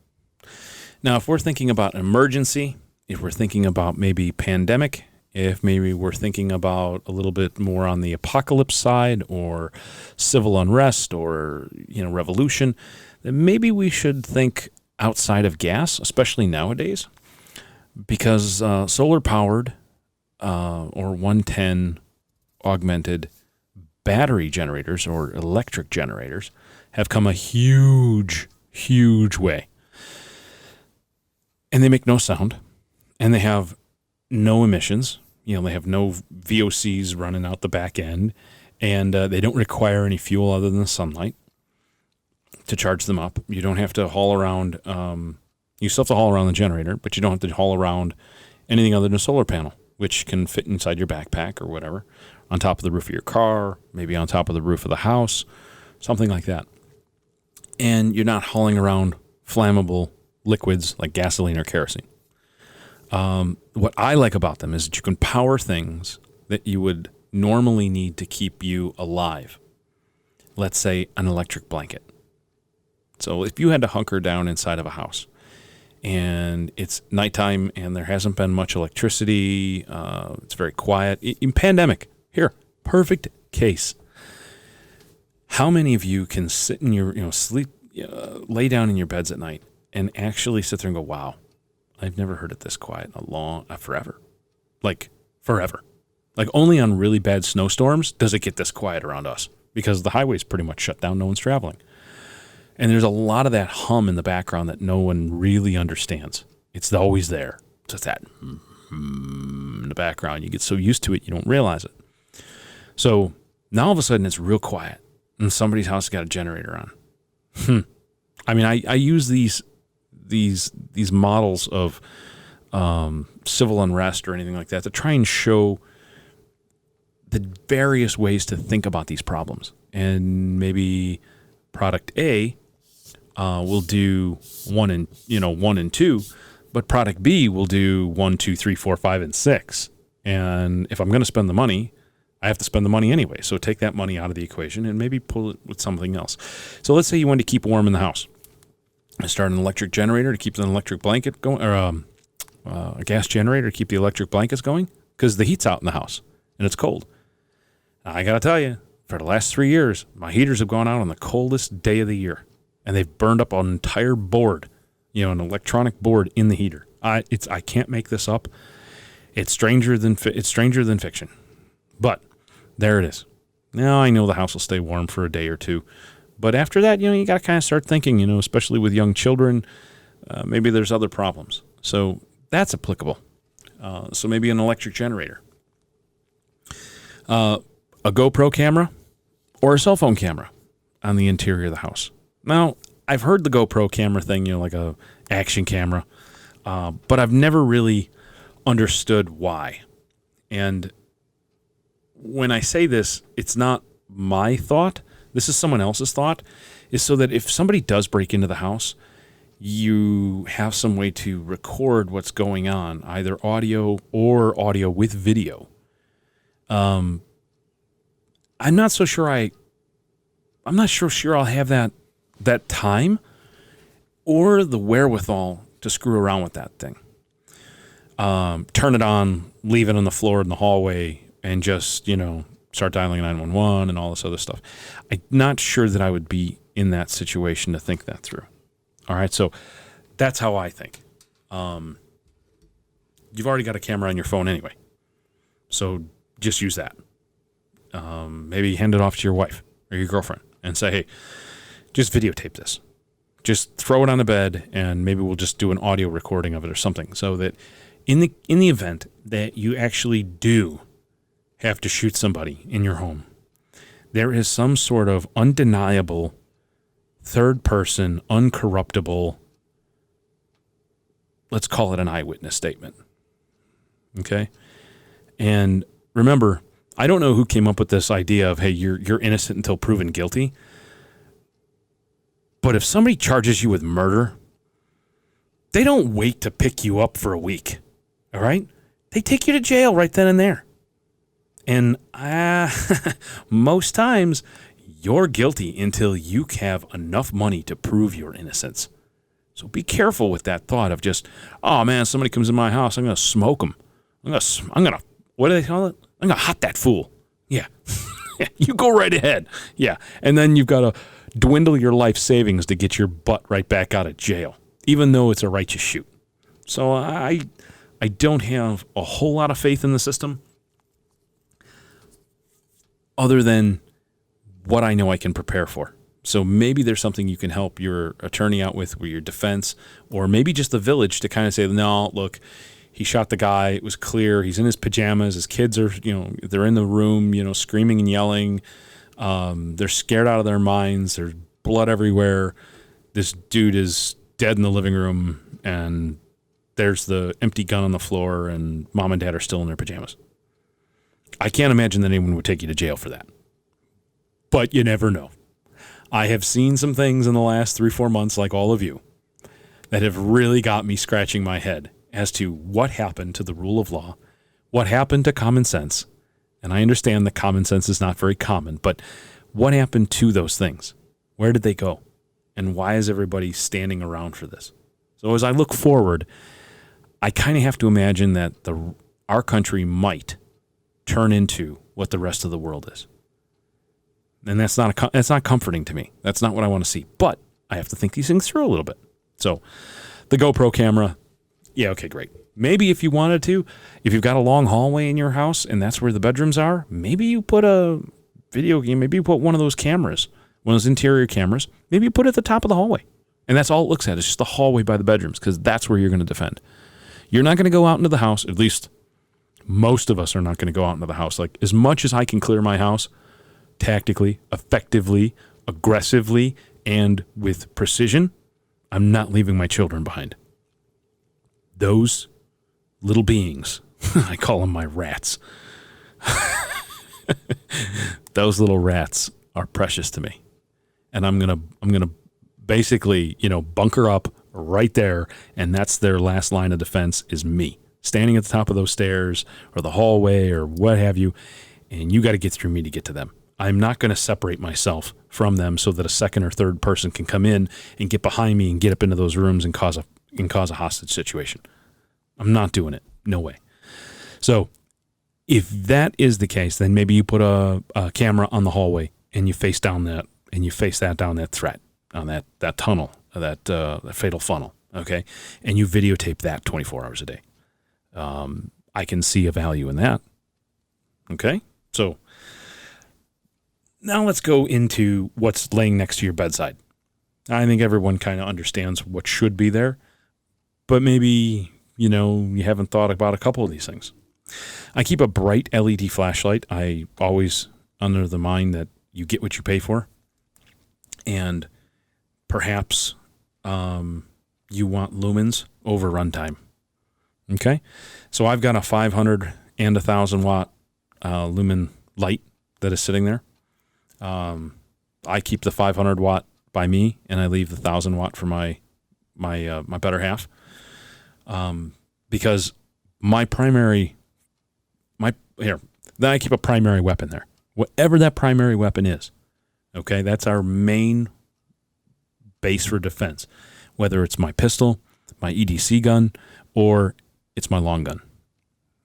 Now, if we're thinking about an emergency, if we're thinking about maybe pandemic, if maybe we're thinking about a little bit more on the apocalypse side or civil unrest or, revolution, then maybe we should think outside of gas, especially nowadays, because solar-powered or 110 augmented battery generators or electric generators have come a huge, huge way. And they make no sound, and they have no emissions. They have no VOCs running out the back end, and they don't require any fuel other than the sunlight to charge them up. You don't have to haul around. You still have to haul around the generator, but you don't have to haul around anything other than a solar panel, which can fit inside your backpack or whatever, on top of the roof of your car, maybe on top of the roof of the house, something like that. And you're not hauling around flammable liquids like gasoline or kerosene. What I like about them is that you can power things that you would normally need to keep you alive. Let's say an electric blanket. So if you had to hunker down inside of a house and it's nighttime and there hasn't been much electricity, it's very quiet. In pandemic, here, perfect case. How many of you can sit in your, sleep, lay down in your beds at night and actually sit there and go, wow, I've never heard it this quiet forever. Like forever. Like only on really bad snowstorms does it get this quiet around us because the highway's pretty much shut down. No one's traveling. And there's a lot of that hum in the background that no one really understands. It's always there. Just that in the background. You get so used to it, you don't realize it. So now all of a sudden it's real quiet and somebody's house has got a generator on. I mean, I use these models of civil unrest or anything like that to try and show the various ways to think about these problems. And maybe product A will do 1 and 2, but product B will do 1, 2, 3, 4, 5, and 6. And if I'm going to spend the money, I have to spend the money anyway. So take that money out of the equation and maybe pull it with something else. So let's say you want to keep warm in the house. I start an electric generator to keep an electric blanket going, or a gas generator to keep the electric blankets going because the heat's out in the house and it's cold. Now, I got to tell you, for the last 3 years, my heaters have gone out on the coldest day of the year, and they've burned up an entire board, an electronic board in the heater. I can't make this up. It's stranger than fiction, but there it is. Now I know the house will stay warm for a day or two, but after that, you got to kind of start thinking, especially with young children, maybe there's other problems. So that's applicable. So maybe an electric generator, a GoPro camera, or a cell phone camera on the interior of the house. Now, I've heard the GoPro camera thing, like a action camera, but I've never really understood why. And when I say this, it's not my thought. This is someone else's thought, is so that if somebody does break into the house, you have some way to record what's going on, either audio or audio with video. I'm not so sure I'm not sure I'll have that time or the wherewithal to screw around with that thing. Turn it on, leave it on the floor in the hallway, and just, start dialing 911 and all this other stuff. I'm not sure that I would be in that situation to think that through. All right, so that's how I think. You've already got a camera on your phone anyway, so just use that. Maybe hand it off to your wife or your girlfriend and say, hey, just videotape this. Just throw it on the bed, and maybe we'll just do an audio recording of it or something, so that in the event that you actually do have to shoot somebody in your home, there is some sort of undeniable, third-person, uncorruptible, let's call it an eyewitness statement. Okay? And remember, I don't know who came up with this idea of, hey, you're innocent until proven guilty. But if somebody charges you with murder, they don't wait to pick you up for a week. All right? They take you to jail right then and there. And most times, you're guilty until you have enough money to prove your innocence. So be careful with that thought of just, oh man, somebody comes in my house, I'm going to smoke them. I'm going to, what do they call it? I'm going to hot that fool. Yeah. You go right ahead. Yeah. And then you've got to dwindle your life savings to get your butt right back out of jail, even though it's a righteous shoot. So I don't have a whole lot of faith in the system other than what I know I can prepare for. So maybe there's something you can help your attorney out with your defense, or maybe just the village to kind of say, no, look, he shot the guy. It was clear. He's in his pajamas. His kids are, they're in the room, screaming and yelling. They're scared out of their minds. There's blood everywhere. This dude is dead in the living room, and there's the empty gun on the floor, and mom and dad are still in their pajamas. I can't imagine that anyone would take you to jail for that. But you never know. I have seen some things in the last 3-4 months, like all of you, that have really got me scratching my head as to what happened to the rule of law, what happened to common sense. And I understand that common sense is not very common, but what happened to those things? Where did they go? And why is everybody standing around for this? So as I look forward, I kind of have to imagine that our country might turn into what the rest of the world is. And that's not comforting to me. That's not what I want to see. But I have to think these things through a little bit. So the GoPro camera, yeah, okay, great. Maybe if you wanted to, if you've got a long hallway in your house and that's where the bedrooms are, maybe you put a video game, maybe you put one of those cameras, one of those interior cameras, maybe you put it at the top of the hallway. And that's all it looks at. It's just the hallway by the bedrooms, because that's where you're going to defend. You're not going to go out into the house, at least most of us are not going to go out into the house. Like, as much as I can clear my house tactically, effectively, aggressively, and with precision, I'm not leaving my children behind. Those little beings, I call them my rats. Those little rats are precious to me. And I'm gonna basically, bunker up right there, and that's their last line of defense is me, standing at the top of those stairs or the hallway or what have you, and you got to get through me to get to them. I'm not going to separate myself from them so that a second or third person can come in and get behind me and get up into those rooms and cause a hostage situation. I'm not doing it. No way. So if that is the case, then maybe you put a camera on the hallway and you face down that down that threat on that tunnel, that fatal funnel. Okay. And you videotape that 24 hours a day. I can see a value in that. Okay. So now let's go into what's laying next to your bedside. I think everyone kind of understands what should be there, but maybe, you haven't thought about a couple of these things. I keep a bright LED flashlight. I always under the mind that you get what you pay for. And perhaps you want lumens over runtime. Okay? So I've got a 500 and 1,000 watt lumen light that is sitting there. I keep the 500 watt by me, and I leave the 1,000 watt for my better half. Because then I keep a primary weapon there. Whatever that primary weapon is, okay, that's our main base for defense. Whether it's my pistol, my EDC gun, or it's my long gun.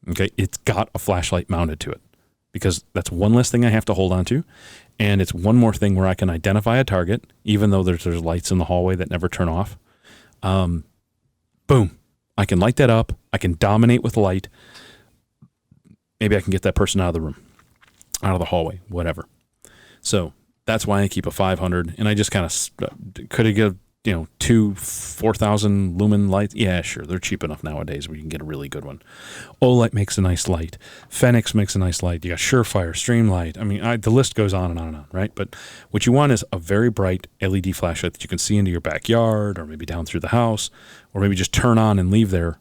Okay, it's got a flashlight mounted to it because that's one less thing I have to hold on to, and it's one more thing where I can identify a target, even though there's lights in the hallway that never turn off. Boom. I can light that up. I can dominate with light. Maybe I can get that person out of the room, out of the hallway, whatever. So that's why I keep a 500, and I just kind of could have given, 2 4,000 lumen lights. Yeah, sure. They're cheap enough nowadays where you can get a really good one. Olight makes a nice light. Fenix makes a nice light. You got Surefire, Streamlight. I mean, the list goes on and on and on, right? But what you want is a very bright LED flashlight that you can see into your backyard or maybe down through the house, or maybe just turn on and leave there,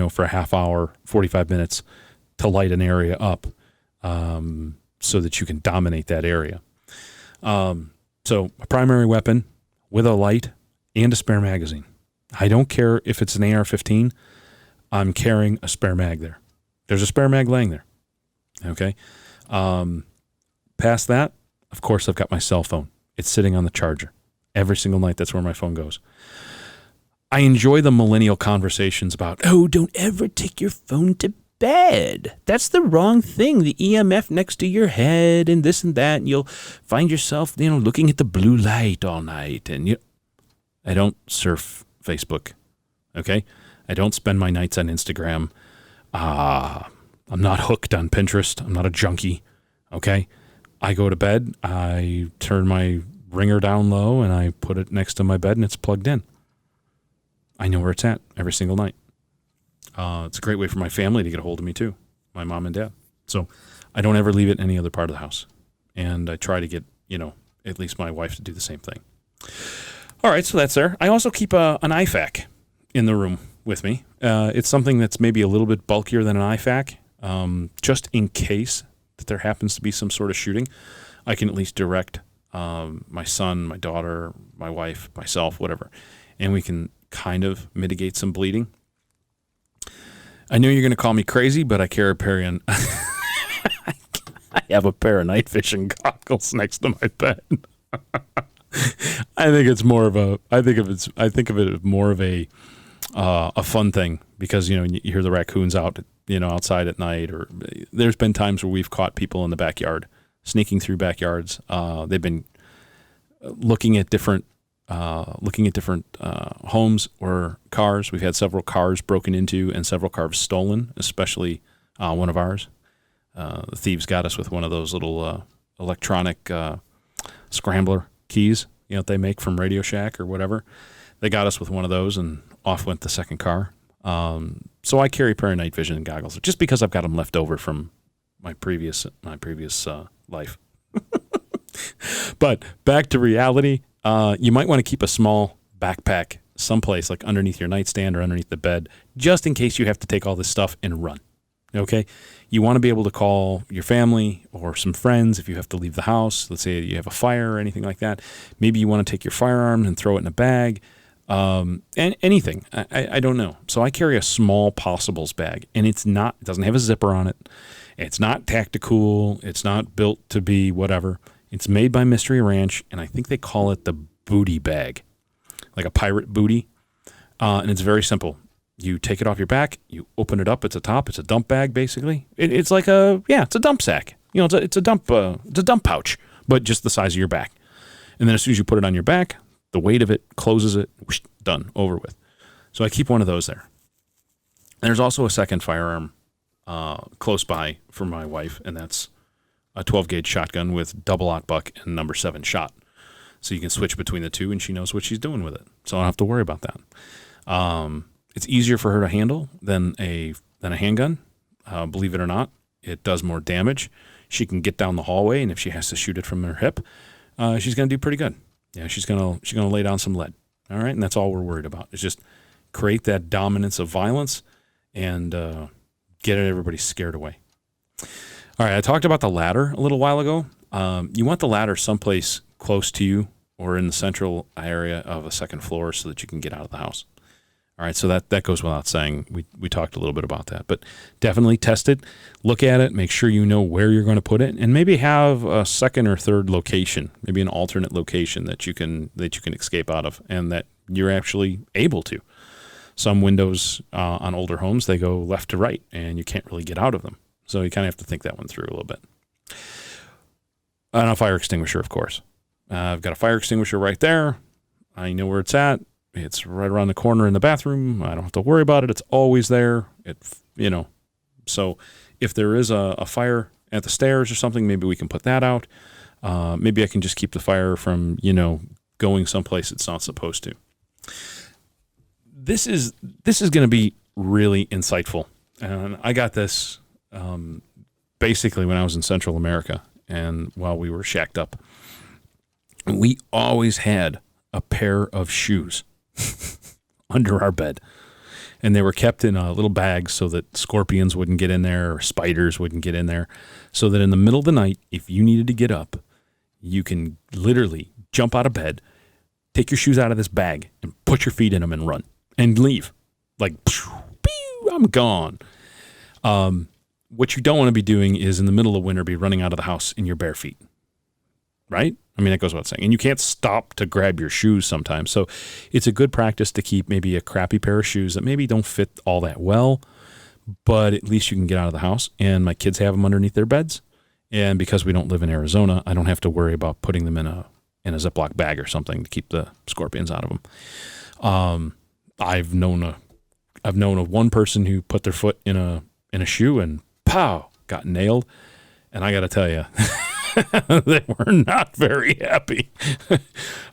for a half hour, 45 minutes to light an area up so that you can dominate that area. So a primary weapon with a light and a spare magazine. I don't care if it's an AR-15. I'm carrying a spare mag there. There's a spare mag laying there. Okay. Past that, of course, I've got my cell phone. It's sitting on the charger. Every single night, that's where my phone goes. I enjoy the millennial conversations about, don't ever take your phone to bed. That's the wrong thing. The EMF next to your head and this and that. And you'll find yourself, looking at the blue light all night. And I don't surf Facebook, okay? I don't spend my nights on Instagram. I'm not hooked on Pinterest. I'm not a junkie, okay? I go to bed, I turn my ringer down low, and I put it next to my bed, and it's plugged in. I know where it's at every single night. It's a great way for my family to get a hold of me, too, my mom and dad. So I don't ever leave it in any other part of the house. And I try to get, at least my wife to do the same thing. All right, so that's there. I also keep an IFAK in the room with me. It's something that's maybe a little bit bulkier than an IFAK, just in case that there happens to be some sort of shooting. I can at least direct my son, my daughter, my wife, myself, whatever, and we can kind of mitigate some bleeding. I know you're going to call me crazy, but I carry a pair of I have a pair of night vision goggles next to my bed. I think of it more of a fun thing because, you hear the raccoons out, outside at night, or there's been times where we've caught people in the backyard, sneaking through backyards. They've been looking at different homes or cars. We've had several cars broken into and several cars stolen, especially one of ours. The thieves got us with one of those little electronic scrambler keys, that they make from Radio Shack or whatever. They got us with one of those, and off went the second car. So I carry a pair of night vision goggles just because I've got them left over from my previous life. But back to reality, you might want to keep a small backpack someplace, like underneath your nightstand or underneath the bed, just in case you have to take all this stuff and run. Okay. You want to be able to call your family or some friends if you have to leave the house. Let's say you have a fire or anything like that. Maybe you want to take your firearm and throw it in a bag. And anything. I don't know. So I carry a small possibles bag, and it doesn't have a zipper on it. It's not tactical. It's not built to be whatever. It's made by Mystery Ranch, and I think they call it the booty bag, like a pirate booty. And it's very simple. You take it off your back, you open it up. It's a dump bag, basically. It's like it's a dump sack. It's a dump pouch, but just the size of your back. And then as soon as you put it on your back, the weight of it closes it, whoosh, done, over with. So I keep one of those there. And there's also a second firearm close by for my wife, and that's a 12-gauge shotgun with double-aught buck and number 7 shot. So you can switch between the two, and she knows what she's doing with it. So I don't have to worry about that. It's easier for her to handle than a handgun. Believe it or not, it does more damage. She can get down the hallway, and if she has to shoot it from her hip, she's going to do pretty good. Yeah, she's gonna lay down some lead. All right, and that's all we're worried about. Is just create that dominance of violence and get everybody scared away. All right, I talked about the ladder a little while ago. You want the ladder someplace close to you or in the central area of a second floor so that you can get out of the house. All right, so that goes without saying. We talked a little bit about that, but definitely test it, look at it, make sure you know where you're going to put it, and maybe have a second or third location, maybe an alternate location that you can escape out of, and that you're actually able to. Some windows on older homes, they go left to right, and you can't really get out of them. So you kind of have to think that one through a little bit. And a fire extinguisher, of course. I've got a fire extinguisher right there. I know where it's at. It's right around the corner in the bathroom. I don't have to worry about it. It's always there. So if there is a fire at the stairs or something, maybe we can put that out. Maybe I can just keep the fire from, going someplace it's not supposed to. This is going to be really insightful. And I got this basically when I was in Central America and while we were shacked up. We always had a pair of shoes under our bed, and they were kept in little bags so that scorpions wouldn't get in there or spiders wouldn't get in there, so that in the middle of the night, if you needed to get up, you can literally jump out of bed, take your shoes out of this bag, and put your feet in them and run and leave. Like, I'm gone. What you don't want to be doing is in the middle of winter be running out of the house in your bare feet, right? I mean, that goes without saying. And you can't stop to grab your shoes sometimes. So it's a good practice to keep maybe a crappy pair of shoes that maybe don't fit all that well, but at least you can get out of the house. And my kids have them underneath their beds. And because we don't live in Arizona, I don't have to worry about putting them in a Ziploc bag or something to keep the scorpions out of them. I've known of one person who put their foot in a shoe and pow, got nailed. And I got to tell you, they were not very happy.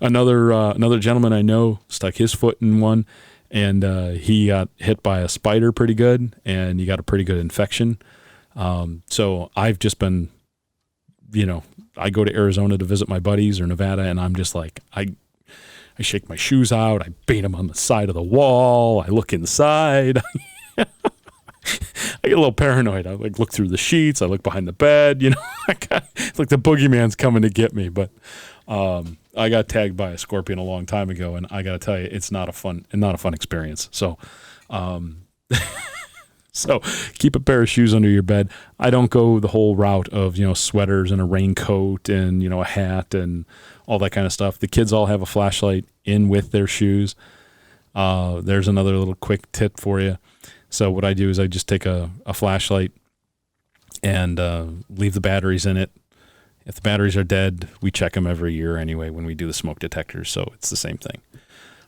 Another gentleman I know stuck his foot in one, and he got hit by a spider pretty good, and he got a pretty good infection. So I've just been, I go to Arizona to visit my buddies or Nevada, and I'm just like, I shake my shoes out, I bait them on the side of the wall, I look inside. I get a little paranoid. I look through the sheets. I look behind the bed. It's like the boogeyman's coming to get me. But I got tagged by a scorpion a long time ago, and I got to tell you, it's not a fun experience. So, so keep a pair of shoes under your bed. I don't go the whole route of sweaters and a raincoat and a hat and all that kind of stuff. The kids all have a flashlight in with their shoes. There's another little quick tip for you. So what I do is I just take a flashlight and leave the batteries in it. If the batteries are dead, we check them every year anyway when we do the smoke detectors, so it's the same thing.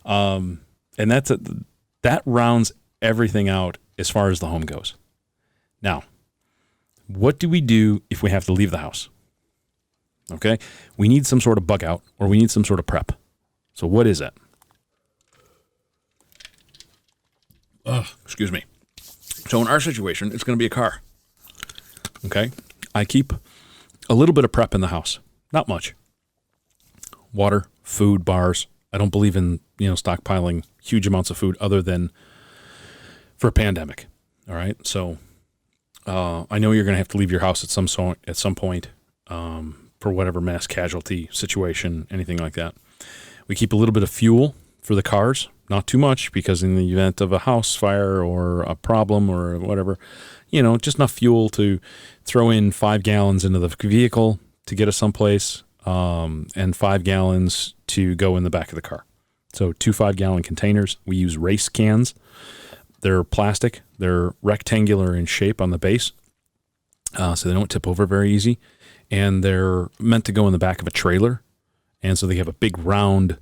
And that rounds everything out as far as the home goes. Now, what do we do if we have to leave the house? Okay, we need some sort of bug out, or we need some sort of prep. So what is that? Excuse me. So in our situation, it's going to be a car. Okay? I keep a little bit of prep in the house. Not much. Water, food, bars. I don't believe in, stockpiling huge amounts of food other than for a pandemic. All right? So I know you're going to have to leave your house at some point for whatever mass casualty situation, anything like that. We keep a little bit of fuel for the cars, not too much, because in the event of a house fire or a problem or whatever, just enough fuel to throw in 5 gallons into the vehicle to get us someplace, and 5 gallons to go in the back of the car. So 2 5-gallon containers. We use race cans. They're plastic. They're rectangular in shape on the base, so they don't tip over very easy. And they're meant to go in the back of a trailer. And so they have a big round,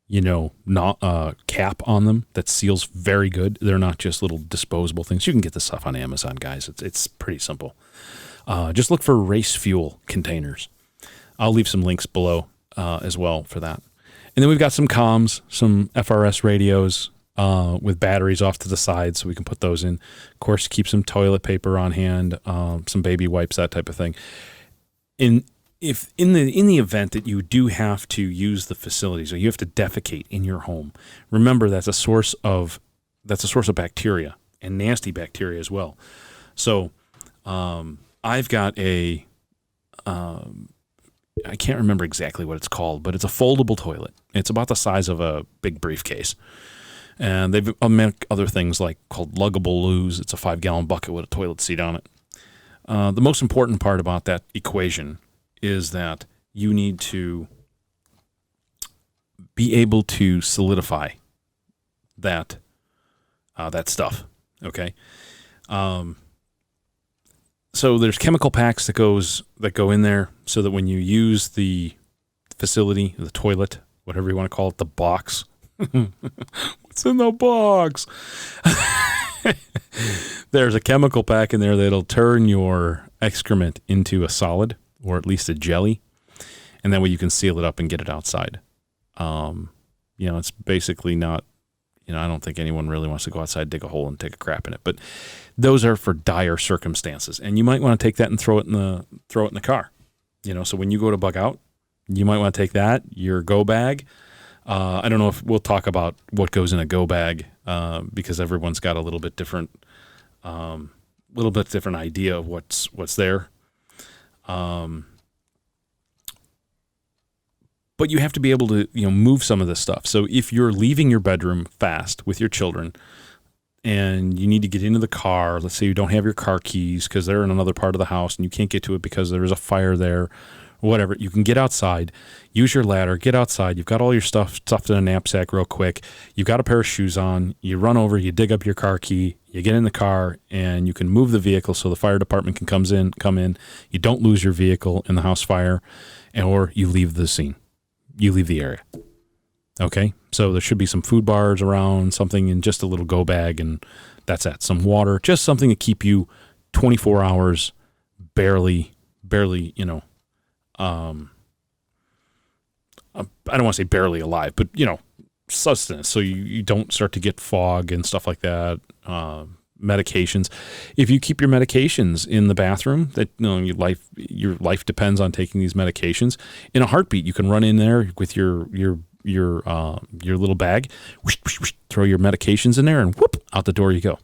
cap on them that seals very good. They're not just little disposable things. You can get this stuff on Amazon, guys. It's pretty simple. Just look for race fuel containers. I'll leave some links below as well for that. And then we've got some comms, some FRS radios with batteries off to the side, so we can put those in. Of course, keep some toilet paper on hand, some baby wipes, that type of thing. In the event that you do have to use the facilities, or you have to defecate in your home, remember that's a source of bacteria, and nasty bacteria as well. So I've got I can't remember exactly what it's called, but it's a foldable toilet. It's about the size of a big briefcase. And they've made other things called luggable loos. It's a 5-gallon bucket with a toilet seat on it. The most important part about that equation is that you need to be able to solidify that stuff. Okay. So there's chemical packs that go in there, so that when you use the facility, the toilet, whatever you want to call it, the box. What's in the box? There's a chemical pack in there that'll turn your excrement into a solid, or at least a jelly, and that way you can seal it up and get it outside. It's basically not, I don't think anyone really wants to go outside, dig a hole, and take a crap in it. But those are for dire circumstances, and you might want to take that and throw it in the car. So when you go to bug out, you might want to take that, your go bag. I don't know if we'll talk about what goes in a go bag, because everyone's got a little bit different idea of what's there. But you have to be able to, move some of this stuff. So if you're leaving your bedroom fast with your children and you need to get into the car, let's say you don't have your car keys because they're in another part of the house and you can't get to it because there is a fire there, or whatever, you can get outside, use your ladder, get outside. You've got all your stuff stuffed in a knapsack real quick. You've got a pair of shoes on. You run over, you dig up your car key, you get in the car, and you can move the vehicle so the fire department can come in. You don't lose your vehicle in the house fire, or you leave the scene. You leave the area. Okay? So there should be some food bars around, something in just a little go bag, and that's that. Some water, just something to keep you 24 hours barely, I don't want to say barely alive, but, sustenance. So you don't start to get fog and stuff like that. Medications. If you keep your medications in the bathroom, that your life depends on taking these medications. In a heartbeat, you can run in there with your little bag, whoosh, whoosh, whoosh, throw your medications in there, and whoop, out the door you go.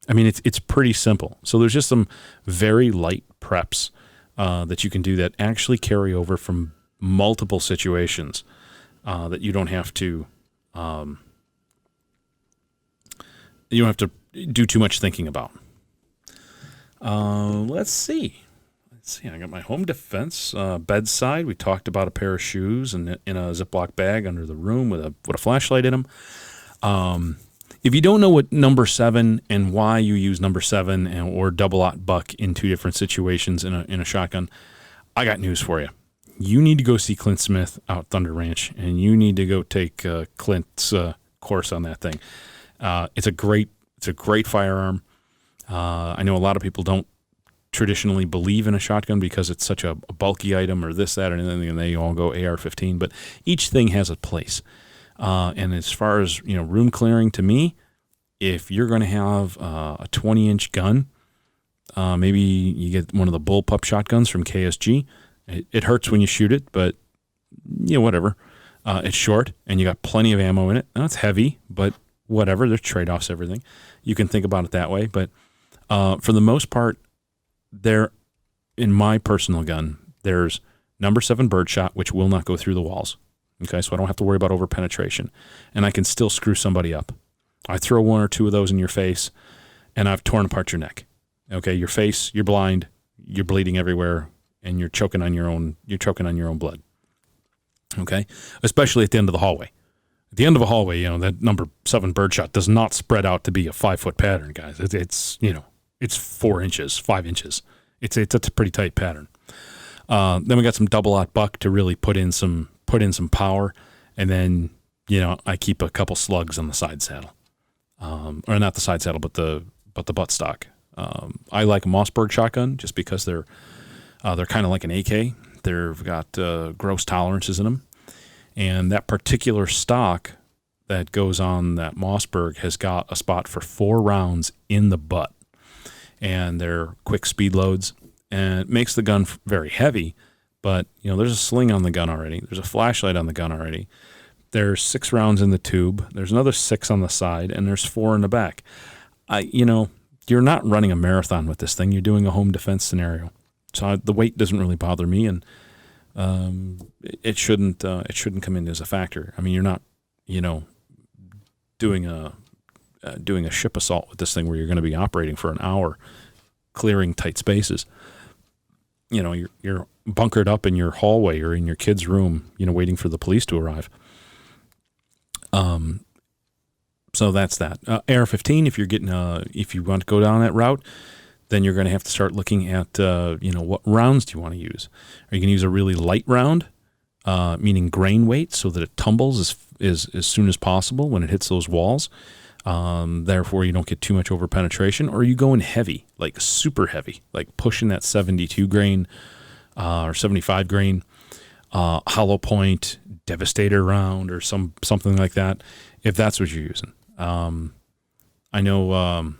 I mean, it's pretty simple. So there's just some very light preps that you can do that actually carry over from multiple situations that you don't have to do too much thinking about. Let's see. I got my home defense bedside. We talked about a pair of shoes and in a Ziploc bag under the room with a flashlight in them. If you don't know what number 7 and why you use number 7 or double-aught buck in two different situations in a shotgun, I got news for you. You need to go see Clint Smith out Thunder Ranch, and you need to go take Clint's course on that thing. It's a great firearm. I know a lot of people don't traditionally believe in a shotgun because it's such a bulky item or this, that, or anything, and they all go AR-15. But each thing has a place. And as far as room clearing, to me, if you're going to have a 20-inch gun, maybe you get one of the bullpup shotguns from KSG. It hurts when you shoot it, but whatever. It's short, and you got plenty of ammo in it. Now, it's heavy, but whatever. There's trade-offs, everything. You can think about it that way. But for the most part, there, in my personal gun, there's number 7 birdshot, which will not go through the walls. Okay, so I don't have to worry about over penetration, and I can still screw somebody up. I throw 1 or 2 of those in your face, and I've torn apart your neck. Okay, your face, you're blind, you're bleeding everywhere, and you're choking on your own blood. Okay, especially at the end of the hallway. At the end of a hallway, that number 7 birdshot does not spread out to be a 5-foot pattern, guys. It's 4 inches, 5 inches. It's a pretty tight pattern. Then we got some double-aught buck to really put in some power, and then I keep a couple slugs on the side saddle, or not the side saddle, but the buttstock. I like a Mossberg shotgun just because they're kind of like an AK. They've got gross tolerances in them, and that particular stock that goes on that Mossberg has got a spot for 4 rounds in the butt, and they're quick speed loads, and it makes the gun very heavy. But there's a sling on the gun already. There's a flashlight on the gun already. There's 6 rounds in the tube. There's another 6 on the side, and there's 4 in the back. You're not running a marathon with this thing. You're doing a home defense scenario. So the weight doesn't really bother me, and it shouldn't come in as a factor. I mean, you're not, doing a ship assault with this thing where you're going to be operating for an hour, clearing tight spaces. You're bunkered up in your hallway or in your kid's room, waiting for the police to arrive. So that's that. AR-15, if you want to go down that route, then you're going to have to start looking at, what rounds do you want to use? Are you going to use a really light round, meaning grain weight, so that it tumbles as soon as possible when it hits those walls? Therefore, you don't get too much over penetration. Or are you going heavy, like super heavy, like pushing that 72 grain or 75 grain hollow point Devastator round or something like that? If that's what you're using, I know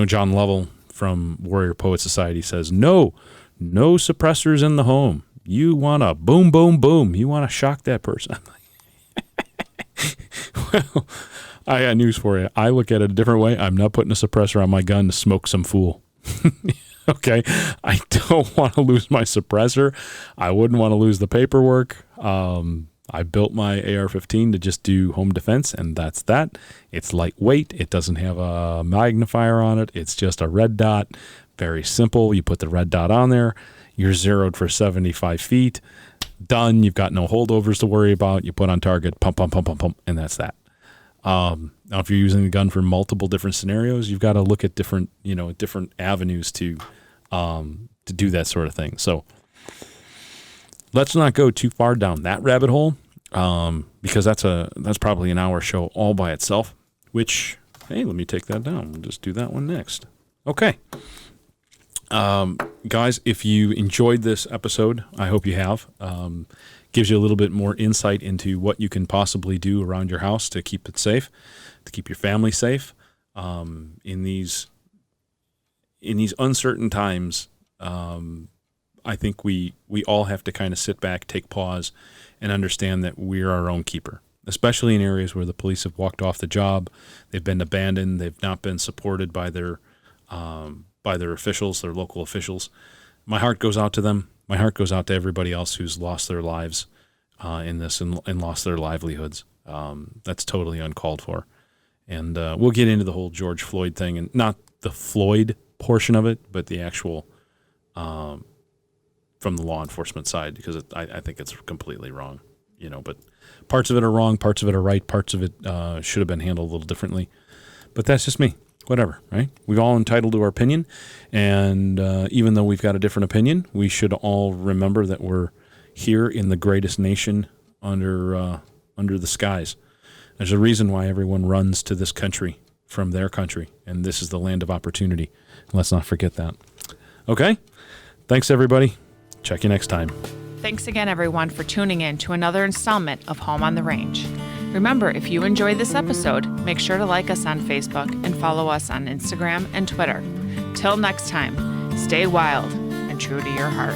John Lovell from Warrior Poet Society says no suppressors in the home. You want to boom, boom, boom. You want to shock that person. Well, I got news for you. I look at it a different way. I'm not putting a suppressor on my gun to smoke some fool. Okay? I don't want to lose my suppressor. I wouldn't want to lose the paperwork. I built my AR-15 to just do home defense, and that's that. It's lightweight. It doesn't have a magnifier on it. It's just a red dot. Very simple. You put the red dot on there. You're zeroed for 75 feet. Done. You've got no holdovers to worry about. You put on target, pump, pump, pump, pump, pump, and that's that. Now, if you're using the gun for multiple different scenarios, you've got to look at different avenues to do that sort of thing. So let's not go too far down that rabbit hole, because that's probably an hour show all by itself. Which, hey, let me take that down. We'll just do that one next. Okay. Guys, if you enjoyed this episode, I hope you have. Gives you a little bit more insight into what you can possibly do around your house to keep it safe, to keep your family safe. In these uncertain times, I think we all have to kind of sit back, take pause, and understand that we're our own keeper, especially in areas where the police have walked off the job, they've been abandoned, they've not been supported by their officials, their local officials. My heart goes out to them. My heart goes out to everybody else who's lost their lives in this and lost their livelihoods. That's totally uncalled for. And we'll get into the whole George Floyd thing, and not the Floyd portion of it, but the actual from the law enforcement side, because I think it's completely wrong. But parts of it are wrong, parts of it are right, parts of it should have been handled a little differently. But that's just me. Whatever, right? We're all entitled to our opinion, and even though we've got a different opinion, we should all remember that we're here in the greatest nation under the skies. There's a reason why everyone runs to this country from their country, and this is the land of opportunity. Let's not forget that. Okay? Thanks, everybody. Check you next time. Thanks again, everyone, for tuning in to another installment of Home on the Range. Remember, if you enjoyed this episode, make sure to like us on Facebook and follow us on Instagram and Twitter. Till next time, stay wild and true to your heart.